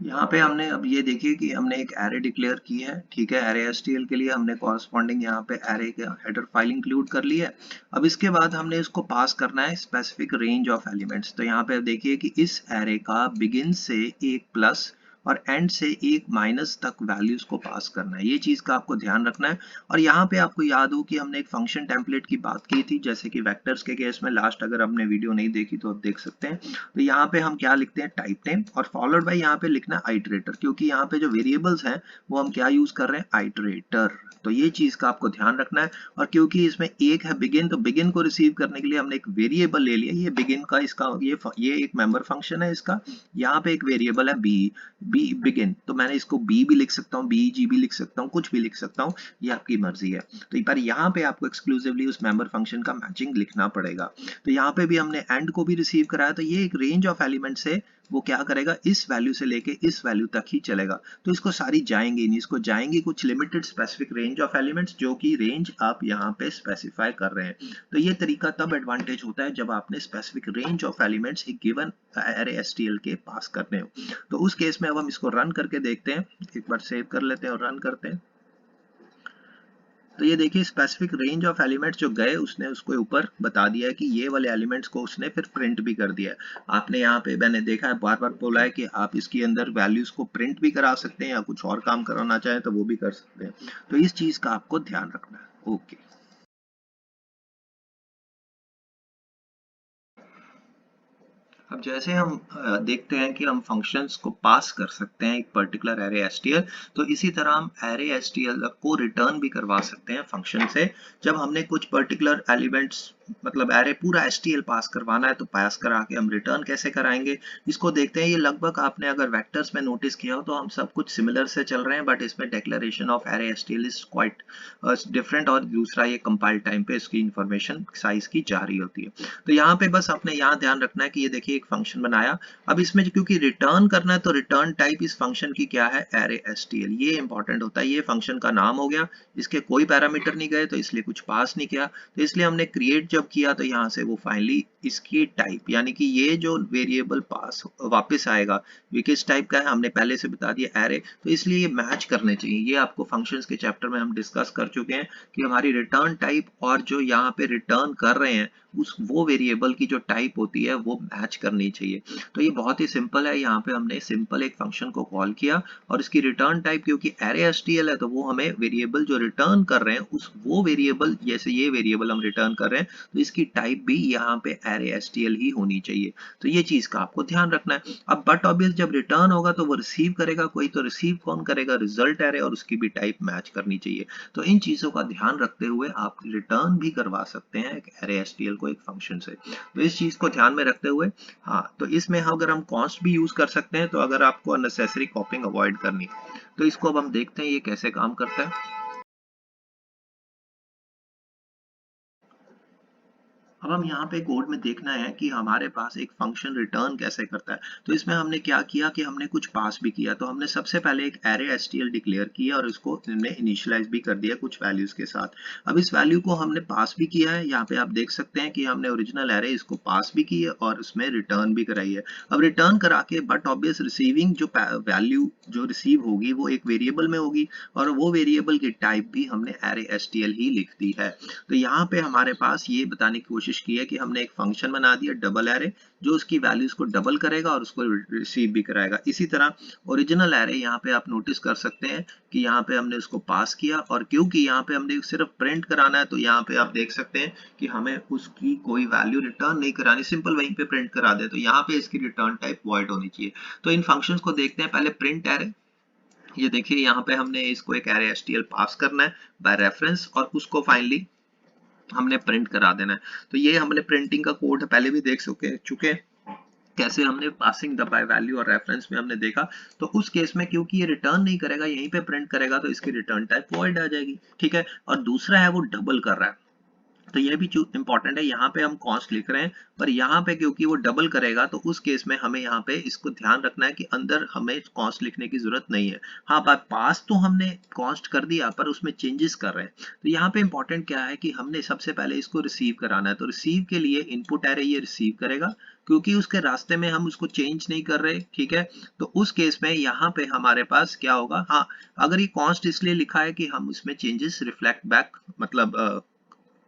यहाँ पे हमने, अब ये देखिए कि हमने एक एरे डिक्लेयर की है, ठीक है। एरे एसटीएल के लिए हमने कॉरस्पॉन्डिंग यहाँ पे एरे का हेडर फाइल इंक्लूड कर ली है। अब इसके बाद हमने इसको पास करना है स्पेसिफिक रेंज ऑफ एलिमेंट्स। तो यहाँ पे देखिए कि इस एरे का बिगिन से एक प्लस और एंड से एक माइनस तक वैल्यूज को पास करना है, ये चीज का आपको ध्यान रखना है। और यहाँ पे आपको याद हो कि हमने एक फंक्शन टेम्पलेट की बात की थी, जैसे कि वेक्टर्स के केस में, लास्ट अगर आपने वीडियो नहीं देखी तो आप देख सकते हैं। तो यहाँ पे हम क्या लिखते हैं, टाइप नेम, और फॉलोड बाय यहाँ पे लिखना है आइटरेटर, क्योंकि यहाँ पे जो वेरिएबल्स हैं वो हम क्या यूज कर रहे हैं, आइटरेटर। तो ये चीज का आपको ध्यान रखना है। और क्योंकि इसमें एक है बिगिन, तो बिगिन को रिसीव करने के लिए हमने एक वेरिएबल ले लिया, ये बिगिन का, इसका ये एक मेंबर फंक्शन है इसका। यहाँ पे एक वेरिएबल है बी, बी बिगिन, तो मैंने इसको बी भी लिख सकता हूँ, बीजी भी लिख सकता हूँ, कुछ भी लिख सकता हूँ, ये आपकी मर्जी है। तो एक बार यहाँ पे आपको एक्सक्लूसिवली उस मेंबर फंक्शन का मैचिंग लिखना पड़ेगा। तो यहाँ पे भी हमने एंड को भी रिसीव कराया, तो ये एक रेंज ऑफ एलिमेंट्स है, वो क्या करेगा, इस वैल्यू से लेके इस वैल्यू तक ही चलेगा। तो इसको सारी जाएंगी नहीं, इसको जाएंगी कुछ limited specific range of elements, जो कि रेंज आप यहाँ पे स्पेसिफाई कर रहे हैं। तो ये तरीका तब एडवांटेज होता है जब आपने स्पेसिफिक रेंज ऑफ एलिमेंट्स एक गिवन एरे एसटीएल के पास करने हो। तो उस केस में अब हम इसको रन करके देखते हैं, एक बार सेव कर लेते हैं और रन करते हैं। तो ये देखिए स्पेसिफिक रेंज ऑफ एलिमेंट्स जो गए, उसने उसको ऊपर बता दिया है कि ये वाले एलिमेंट्स को उसने फिर प्रिंट भी कर दिया है। आपने यहाँ पे मैंने देखा है बार बार बोला है कि आप इसके अंदर वैल्यूज को प्रिंट भी करा सकते हैं, या कुछ और काम कराना चाहें तो वो भी कर सकते हैं। तो इस चीज का आपको ध्यान रखना है। ओके, अब जैसे हम देखते हैं कि हम फंक्शंस को पास कर सकते हैं एक पर्टिकुलर एरे एसटीएल, तो इसी तरह हम एरे एसटीएल को रिटर्न भी करवा सकते हैं फंक्शन से। जब हमने कुछ पर्टिकुलर एलिमेंट्स मतलब एरे पूरा एसटीएल पास करवाना है, तो पास करा के हम रिटर्न कैसे कराएंगे, इसको देखते हैं। ये लगभग आपने अगर वेक्टर्स में नोटिस किया हो तो हम सब कुछ सिमिलर से चल रहे हैं, बट इसमें declaration of array STL is quite different, और दूसरा ये कंपाइल टाइम पे इसकी इंफॉर्मेशन साइज की जा रही होती है। तो यहाँ पे बस आपने यहाँ ध्यान रखना है कि ये देखिए एक फंक्शन बनाया। अब इसमें क्योंकि रिटर्न करना है, तो रिटर्न टाइप इस फंक्शन की क्या है, एरे एसटीएल। ये इंपॉर्टेंट होता है, ये फंक्शन का नाम हो गया, इसके कोई पैरामीटर नहीं गए, तो इसलिए कुछ पास नहीं किया। तो इसलिए हमने क्रिएट जब किया, तो यहाँ से वो फाइनली इसकी टाइप, यानी कि ये जो वेरिएबल पास वापस आएगा, ये किस टाइप का है हमने पहले से बता दिया, एरे। तो इसलिए ये मैच करने चाहिए। ये आपको फंक्शंस के चैप्टर में हम डिस्कस कर चुके हैं कि हमारी रिटर्न टाइप और जो यहाँ पे रिटर्न कर रहे हैं उस वो वेरिएबल की जो टाइप होती है वो मैच करनी चाहिए। तो ये बहुत ही सिंपल है, यहाँ पे हमने सिंपल एक फंक्शन को कॉल किया, और इसकी रिटर्न टाइप क्योंकि एरे एसटीएल है, तो वो हमें वेरिएबल जो रिटर्न कर रहे हैं उस वो वेरिएबल, जैसे ये वेरिएबल हम रिटर्न कर रहे हैं, तो इसकी टाइप भी यहाँ पे एरे एसटीएल ही होनी चाहिए। तो ये चीज का आपको ध्यान रखना है। अब बट ऑब्वियस जब रिटर्न होगा तो वो रिसीव करेगा कोई, तो रिसीव कौन करेगा, रिजल्ट एरे, और उसकी भी टाइप मैच करनी चाहिए। तो इन चीजों का ध्यान रखते हुए आप रिटर्न भी करवा सकते हैं एक एरे एसटीएल को एक फंक्शन से। तो इस चीज को ध्यान में रखते हुए, हाँ, तो इसमें अगर हम कॉन्स्ट भी यूज कर सकते हैं, तो अगर आपको अननेसेसरी कॉपिंग अवॉइड करनी है, तो इसको अब हम देखते हैं ये कैसे काम करता है। अब हम यहाँ पे कोड में देखना है कि हमारे पास एक फंक्शन रिटर्न कैसे करता है। तो इसमें हमने क्या किया कि हमने कुछ पास भी किया। तो हमने सबसे पहले एक एरे एसटीएल डिक्लेयर किया और इसको हमने इनिशियलाइज भी कर दिया कुछ वैल्यूज के साथ। अब इस वैल्यू को हमने पास भी किया है, यहाँ पे आप देख सकते हैं कि हमने ओरिजिनल एरे इसको पास भी की है और उसमें रिटर्न भी कराई है। अब रिटर्न करा के बट ऑब्वियस रिसीविंग जो वैल्यू जो रिसीव होगी वो एक वेरिएबल में होगी, और वो वेरिएबल की टाइप भी हमने एरे एसटीएल ही लिख दी है। तो यहाँ पे हमारे पास ये बताने की कोशिश की है कि हमने एक फंक्शन बना दिया डबल एरे, जो उसकी वैल्यूज को डबल करेगा और उसको रिसीव भी कराएगा। इसी तरह ओरिजिनल एरे यहाँ पे आप नोटिस कर सकते हैं कि यहाँ पे हमने उसको पास किया, और क्योंकि यहाँ पे हमने सिर्फ प्रिंट कराना है, तो यहाँ पे आप देख सकते हैं कि हमें उसकी कोई वैल्यू रिटर्न नहीं करानी, सिंपल वहीं पे प्रिंट करा दे। तो यहाँ पे इसकी रिटर्न टाइप वॉइड होनी चाहिए। तो इन फंक्शंस को देखते हैं, पहले प्रिंट एरे। ये देखिए यहाँ पे हमने इसको एक एरे एसटीएल पास करना है बाय रेफरेंस, और उसको फाइनली हमने प्रिंट करा देना है। तो ये हमने प्रिंटिंग का कोड पहले भी देख चुके कैसे हमने पासिंग द बाय वैल्यू और रेफरेंस में हमने देखा। तो उस केस में क्योंकि ये रिटर्न नहीं करेगा, यहीं पे प्रिंट करेगा, तो इसकी रिटर्न टाइप वॉइड आ जाएगी। ठीक है, और दूसरा है वो डबल कर रहा है, तो ये भी इंपॉर्टेंट है। यहाँ पे हम कॉस्ट लिख रहे हैं, पर यहाँ पे क्योंकि वो डबल करेगा, तो उस केस में हमें यहाँ पे इसको ध्यान रखना है कि अंदर हमें कॉस्ट लिखने की जरूरत नहीं है। हाँ, पास तो हमने कॉस्ट कर दिया, पर उसमें चेंजेस कर रहे हैं। तो यहाँ पे इंपॉर्टेंट क्या है कि हमने सबसे पहले इसको रिसीव कराना है। तो रिसीव के लिए इनपुट एरे ये रिसीव करेगा, क्योंकि उसके रास्ते में हम उसको चेंज नहीं कर रहे। ठीक है, तो उस केस में यहाँ पे हमारे पास क्या होगा, हाँ, अगर ये कॉस्ट इसलिए लिखा है कि हम उसमें चेंजेस रिफ्लेक्ट बैक, मतलब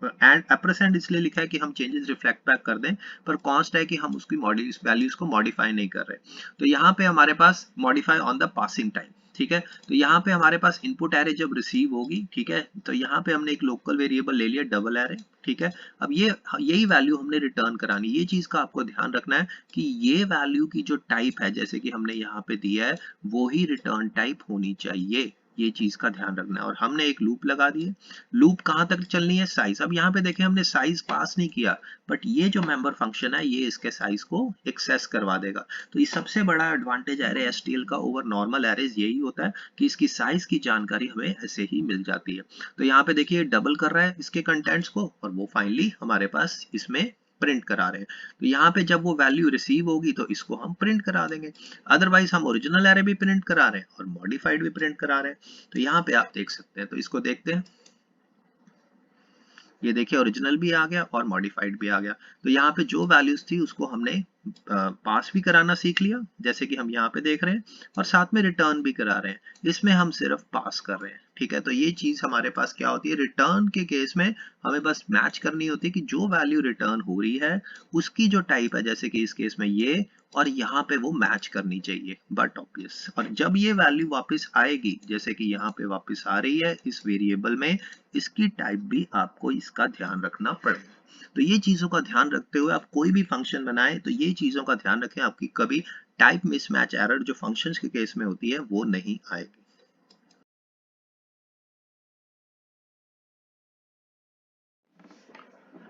एंड एप्रेसेंट इसलिए लिखा है कि हम चेंजेस रिफ्लेक्ट बैक कर दें, पर कॉन्स्ट है कि हम उसकी वैल्यूज को मॉडिफाई नहीं कर रहे। तो यहाँ पे हमारे पास modify on the passing time. ठीक है, तो यहाँ पे हमारे पास इनपुट एरे जब रिसीव होगी, ठीक है, तो यहाँ पे हमने एक लोकल वेरिएबल ले लिया डबल एरे। ठीक है, अब ये यही वैल्यू हमने रिटर्न करानी। ये चीज का आपको ध्यान रखना है कि ये वैल्यू की जो टाइप है, जैसे कि हमने यहाँ पे दिया है, वो ही रिटर्न टाइप होनी चाहिए। ये चीज का ध्यान रखना है। और हमने एक लूप लगा दी है। लूप कहाँ तक चलनी है? साइज। अब यहाँ पे देखें हमने साइज पास नहीं किया, बट ये जो मेंबर फंक्शन है ये इसके साइज को एक्सेस करवा देगा। तो ये सबसे बड़ा एडवांटेज एरे एसटीएल का ओवर नॉर्मल एरेज यही होता है कि इसकी साइज की जानकारी हमें ऐसे ही मिल जाती है। तो यहाँ पे देखिए डबल कर रहा है इसके कंटेंट्स को, और वो फाइनली हमारे पास इसमें प्रिंट करा रहे हैं। तो यहाँ पे जब वो वैल्यू रिसीव होगी तो इसको हम प्रिंट करा देंगे। अदरवाइज हम ओरिजिनल एरे भी प्रिंट करा रहे हैं और मॉडिफाइड भी प्रिंट करा रहे हैं। तो यहाँ पे आप देख सकते हैं, तो इसको देखते हैं। ये देखिए ओरिजिनल भी आ गया और मॉडिफाइड भी आ गया। तो यहाँ पे जो वैल्यूज थी उसको हमने पास भी कराना सीख लिया, जैसे कि हम यहाँ पे देख रहे हैं, और साथ में रिटर्न भी करा रहे हैं। इसमें हम सिर्फ पास कर रहे हैं, ठीक है। तो ये चीज हमारे पास क्या होती है, रिटर्न के केस में हमें बस मैच करनी होती है कि जो वैल्यू रिटर्न हो रही है उसकी जो टाइप है, जैसे कि इस केस में ये, और यहाँ पे वो मैच करनी चाहिए, बट ऑब्वियस। और जब ये वैल्यू वापस आएगी, जैसे कि यहाँ पे वापस आ रही है इस वेरिएबल में, इसकी टाइप भी आपको इसका ध्यान रखना पड़ेगा। तो ये चीजों का ध्यान रखते हुए आप कोई भी फंक्शन बनाएं तो ये चीजों का ध्यान रखें, आपकी कभी टाइप मिसमैच एरर जो फंक्शंस के केस में होती है वो नहीं आएगी।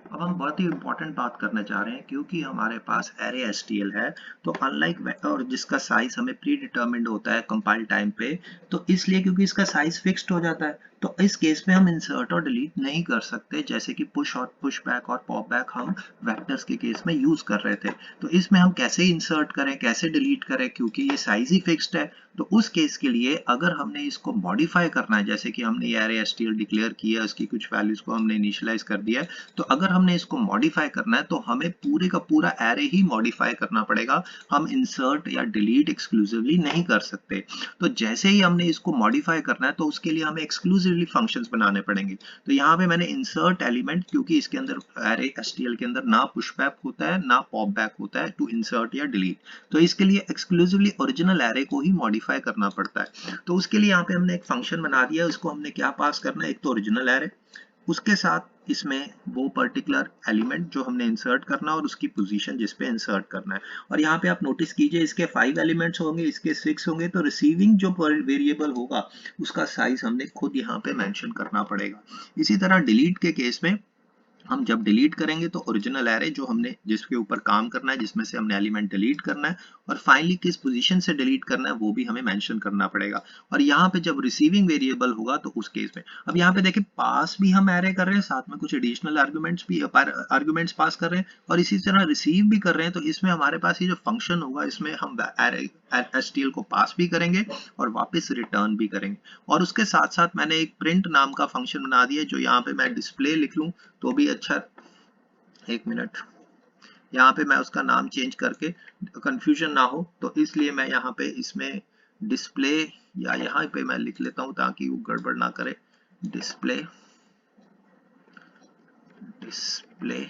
अब हम बहुत ही इंपॉर्टेंट बात करना चाह रहे हैं, क्योंकि हमारे पास एरे एसटीएल है, तो अनलाइक और जिसका साइज हमें प्री डिटर्मिन्ड होता है कंपाइल टाइम पे, तो इसलिए क्योंकि इसका साइज फिक्स्ड हो जाता है, तो इस केस में हम इंसर्ट और डिलीट नहीं कर सकते, जैसे कि पुश और पुश बैक और पॉप बैक हम वेक्टर्स के केस में यूज कर रहे थे। तो इसमें हम कैसे इंसर्ट करें, कैसे डिलीट करें, क्योंकि ये साइज ही फिक्स्ड है। तो उस केस के लिए अगर हमने इसको मॉडिफाई करना है, जैसे कि हमने एरे एसटीएल डिक्लेयर किया है, उसकी कुछ वैल्यूज को हमने इनिशियलाइज कर दिया है, तो अगर हमने इसको मॉडिफाई करना है तो हमें पूरे का पूरा एरे ही मॉडिफाई करना पड़ेगा। हम इंसर्ट या डिलीट एक्सक्लूसिवली नहीं कर सकते। तो जैसे ही हमने इसको मॉडिफाई करना है तो उसके लिए हमें एक्सक्लूसिवली फंक्शंस बनाने पड़ेंगे। तो यहाँ पे मैंने इंसर्ट एलिमेंट, क्योंकि इसके अंदर एरे एसटीएल के अंदर ना पुश बैक होता है ना पॉप बैक होता है टू इंसर्ट या डिलीट, तो इसके लिए एक्सक्लूसिवली ओरिजिनल एरे को ही मॉडिफाई करना पड़ता है। तो उसके लिए यहाँ पे हमने एक फंक्शन बना दिया है, उसको हमने क्या पास करना है, एक तो ओरिजिनल एरे, उसके साथ इसमें वो पर्टिकुलर एलिमेंट जो हमने इंसर्ट करना और उसकी पोजीशन जिस पे इंसर्ट करना है। और यहाँ पे आप नोटिस कीजिए इसके 5 एलिमेंट्स होंगे, इसके 6 होंगे, तो रिसीविंग जो वेरिएबल होगा उसका साइज हमने खुद यहाँ पे मेंशन करना पड़ेगा। इसी तरह डिलीट के केस में हम जब डिलीट करेंगे तो ओरिजिनल एरे जो हमने जिसके ऊपर काम करना है, जिसमें से हमने एलिमेंट डिलीट करना है और फाइनली किस पोजीशन से डिलीट करना है वो भी हमें मेंशन करना पड़ेगा। और यहाँ पे जब रिसीविंग वेरिएबल होगा तो उस केस में, अब यहाँ पे देखिए पास भी हम एरे कर रहे हैं, साथ में कुछ एडिशनल आर्गुमेंट्स पास कर रहे हैं और इसी तरह रिसीव भी कर रहे हैं। तो इसमें हमारे पास ये जो फंक्शन होगा इसमें हम एरे एसटीएल को पास भी करेंगे और वापस रिटर्न भी करेंगे। और उसके साथ साथ मैंने एक प्रिंट नाम का फंक्शन बना दिया, जो यहाँ पे मैं डिस्प्ले लिख लूं तो भी अच्छा। एक मिनट, यहाँ पे मैं उसका नाम चेंज करके कंफ्यूजन ना हो तो इसलिए मैं यहाँ पे इसमें डिस्प्ले, या यहाँ पे मैं लिख लेता हूँ ताकि वो गड़बड़ ना करे, डिस्प्ले डिस्प्ले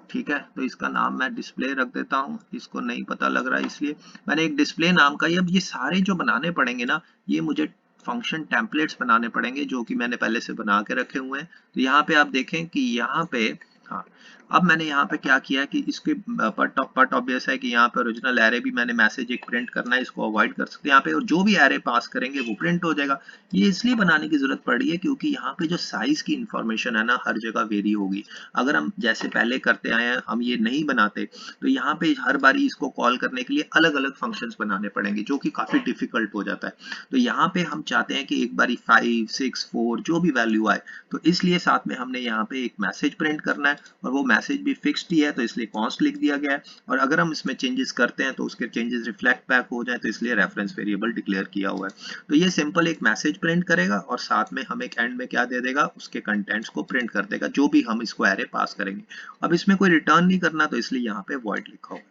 ठीक है। तो इसका नाम मैं डिस्प्ले रख देता हूँ, इसको नहीं पता लग रहा है इसलिए मैंने एक डिस्प्ले नाम का। अब ये सारे जो बनाने पड़ेंगे ना, ये मुझे फंक्शन टेम्पलेट्स बनाने पड़ेंगे जो कि मैंने पहले से बना के रखे हुए हैं। तो यहाँ पे आप देखें कि यहाँ पे, हाँ, अब मैंने यहाँ पे क्या किया कि इसके पट ऑब्वियस है कि यहाँ पे ओरिजिनल एरे भी मैंने मैसेज एक प्रिंट करना है, इसको अवॉइड कर सकते हैं यहाँ पे, और जो भी एरे पास करेंगे वो प्रिंट हो जाएगा। ये इसलिए बनाने की जरूरत पड़ी है क्योंकि यहाँ पे जो साइज की इंफॉर्मेशन है ना हर जगह वेरी होगी। अगर हम जैसे पहले करते आए हैं हम ये नहीं बनाते तो यहाँ पे हर बारी इसको कॉल करने के लिए अलग अलग फंक्शंस बनाने पड़ेंगे जो कि काफी डिफिकल्ट हो जाता है। तो यहाँ पे हम चाहते हैं कि एक बारी 5, 6, 4 जो भी वैल्यू आए, तो इसलिए साथ में हमने यहाँ पे एक मैसेज प्रिंट करना है और वो मैसेज भी फिक्स्ड ही है तो इसलिए कॉन्स्ट लिख दिया गया है। और अगर हम इसमें चेंजेस करते हैं तो उसके चेंजेस रिफ्लेक्ट बैक हो जाए तो इसलिए रेफरेंस वेरिएबल डिक्लेयर किया हुआ है। तो ये सिंपल एक मैसेज प्रिंट करेगा और साथ में हमें एंड में क्या दे देगा, उसके कंटेंट्स को प्रिंट कर देगा जो भी हम इसको एरे पास करेंगे। अब इसमें कोई रिटर्न नहीं करना तो इसलिए यहाँ पे वॉइड लिखा होगा।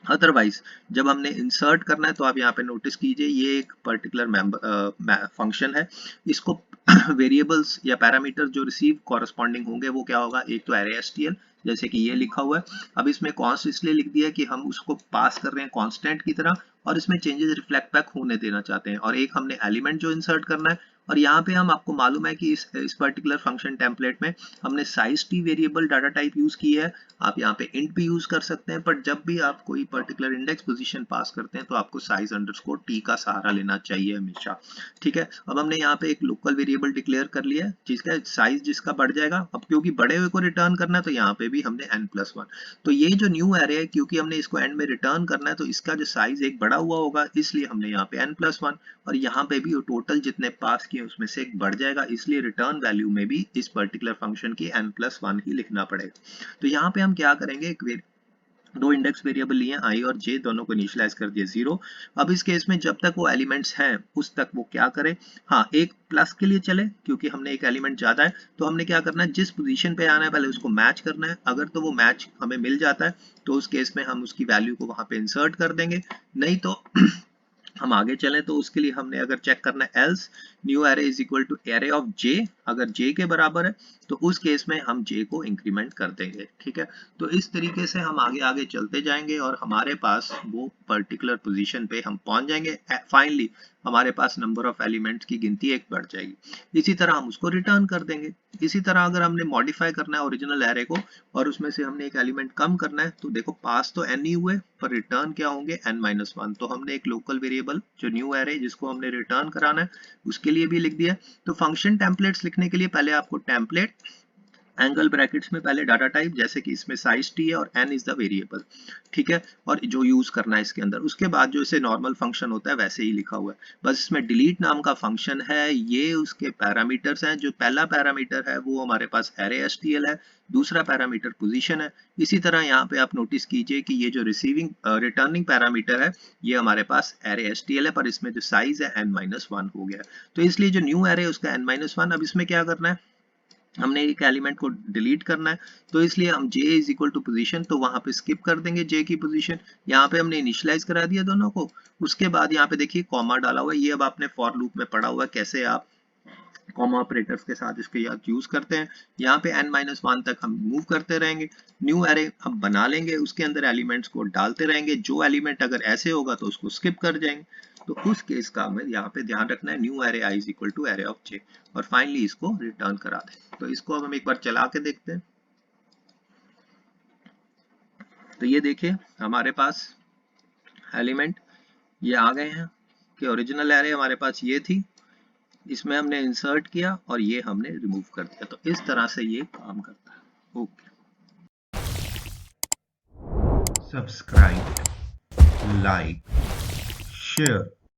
अदरवाइज जब हमने इंसर्ट करना है तो आप यहाँ पे नोटिस कीजिए ये एक पर्टिकुलर फंक्शन है, इसको वेरिएबल्स या पैरामीटर्स जो रिसीव कॉरेस्पॉन्डिंग होंगे वो क्या होगा, एक तो एरे एसटीएल जैसे कि ये लिखा हुआ है। अब इसमें कॉन्स्ट इसलिए लिख दिया कि हम उसको पास कर रहे हैं कांस्टेंट की तरह और इसमें चेंजेस रिफ्लेक्ट बैक होने देना चाहते हैं। और एक हमने एलिमेंट जो इंसर्ट करना है और यहाँ पे हम आपको मालूम है कि इस पर्टिकुलर फंक्शन टेम्पलेट में हमने size T variable data type use की है। आप यहाँ पे इंट भी यूज कर सकते हैं, पर जब भी आप कोई पर्टिकुलर इंडेक्स पोजीशन पास करते हैं तो आपको साइज अंडरस्कोर टी का सहारा लेना चाहिए हमेशा। ठीक है, अब हमने यहाँ पे एक लोकल वेरिएबल डिक्लेयर कर लिया है जिसका साइज जिसका बढ़ जाएगा। अब क्योंकि बड़े हुए को रिटर्न करना है तो यहाँ पे भी हमने n+1। तो ये जो न्यू एरे है, क्योंकि हमने इसको एंड में रिटर्न करना है तो इसका जो साइज एक बड़ा हुआ होगा, इसलिए हमने यहाँ पे n+1, और यहाँ पे भी टोटल जितने पास किए उसमें से एक बढ़ जाएगा, इसलिए रिटर्न वैल्यू में भी इस पर्टिकुलर फंक्शन की n+1 ही लिखना पड़ेगा। तो यहाँ पे हम क्या करेंगे, दो इंडेक्स वेरिएबल लिए आई और जे, दोनों को इनिशियलाइज कर दिया 0। अब इस केस में जब तक वो एलिमेंट्स हैं उस तक वो क्या करे, हाँ एक प्लस के लिए चले, क्योंकि हमने एक एलिमेंट ज्यादा है तो हमने क्या करना है, जिस पोजीशन पे आना है पहले उसको मैच करना है। अगर तो वो मैच हमें मिल जाता है तो उस केस में हम उसकी वैल्यू को वहां पे इंसर्ट कर देंगे, नहीं तो हम आगे चलें तो उसके लिए हमने अगर चेक करना है else new array is equal to array of j, अगर जे के बराबर है तो उस केस में हम जे को इंक्रीमेंट कर देंगे। ठीक है, तो इस तरीके से हम आगे आगे चलते जाएंगे और हमारे पास वो पर्टिकुलर पोजीशन पे हम पहुंच जाएंगे। फाइनली हमारे पास नंबर ऑफ एलिमेंट्स की गिनती एक बढ़ जाएगी। इसी तरह हम उसको रिटर्न कर देंगे। इसी तरह अगर हमने मॉडिफाई करना है ओरिजिनल एरे को और उसमें से हमने एक एलिमेंट कम करना है, तो देखो पास तो n ही हुए पर रिटर्न क्या होंगे n-1। तो हमने एक लोकल वेरिएबल जो न्यू एरे जिसको हमने रिटर्न कराना है उसके लिए भी लिख दिया। तो फंक्शन टेम्पलेट्स लिखने के लिए पहले आपको टेम्पलेट एंगल ब्रैकेट्स में पहले डाटा टाइप, जैसे कि इसमें साइज टी है और n इज द वेरिएबल, ठीक है, और जो यूज करना है इसके अंदर, उसके बाद जो इसे नॉर्मल फंक्शन होता है वैसे ही लिखा हुआ है। बस इसमें डिलीट नाम का फंक्शन है, ये उसके पैरामीटर्स हैं। जो पहला पैरामीटर है वो हमारे पास एरे एसटीएल है, दूसरा पैरामीटर पोजीशन है। इसी तरह यहाँ पे आप नोटिस कीजिए कि ये जो रिसीविंग रिटर्निंग पैरामीटर है ये हमारे पास एरे एसटीएल है, पर इसमें जो साइज है n-1 हो गया। तो इसलिए जो न्यू एरे है उसका n-1। अब इसमें क्या करना है, हमने एक एलिमेंट को डिलीट करना है, तो इसलिए हम j is equal to position, तो वहां पे स्किप कर देंगे j की पोजीशन। यहाँ पे हमने इनिशियलाइज करा दिया दोनों को। उसके बाद यहाँ पे देखिए कॉमा डाला हुआ है, ये अब आपने फॉर लूप में पढ़ा हुआ है कैसे आप कॉमा ऑपरेटर्स के साथ इसके याद यूज करते हैं। यहाँ पे n-1 तक हम मूव करते रहेंगे, न्यू एरे हम बना लेंगे, उसके अंदर एलिमेंट्स को डालते रहेंगे। जो एलिमेंट अगर ऐसे होगा तो उसको स्किप कर जाएंगे, तो उस केस का हमें यहाँ पे ध्यान रखना है, new array i is equal to array of j, और फाइनली इसको रिटर्न करा दें। तो इसको अब हम एक बार चला के देखते हैं। तो ये देखिए हमारे पास एलिमेंट ये आ गए हैं कि ओरिजिनल एरे हमारे पास ये थी, इसमें हमने इंसर्ट किया और ये हमने रिमूव कर दिया। तो इस तरह से ये काम करता है। Okay, subscribe, like, share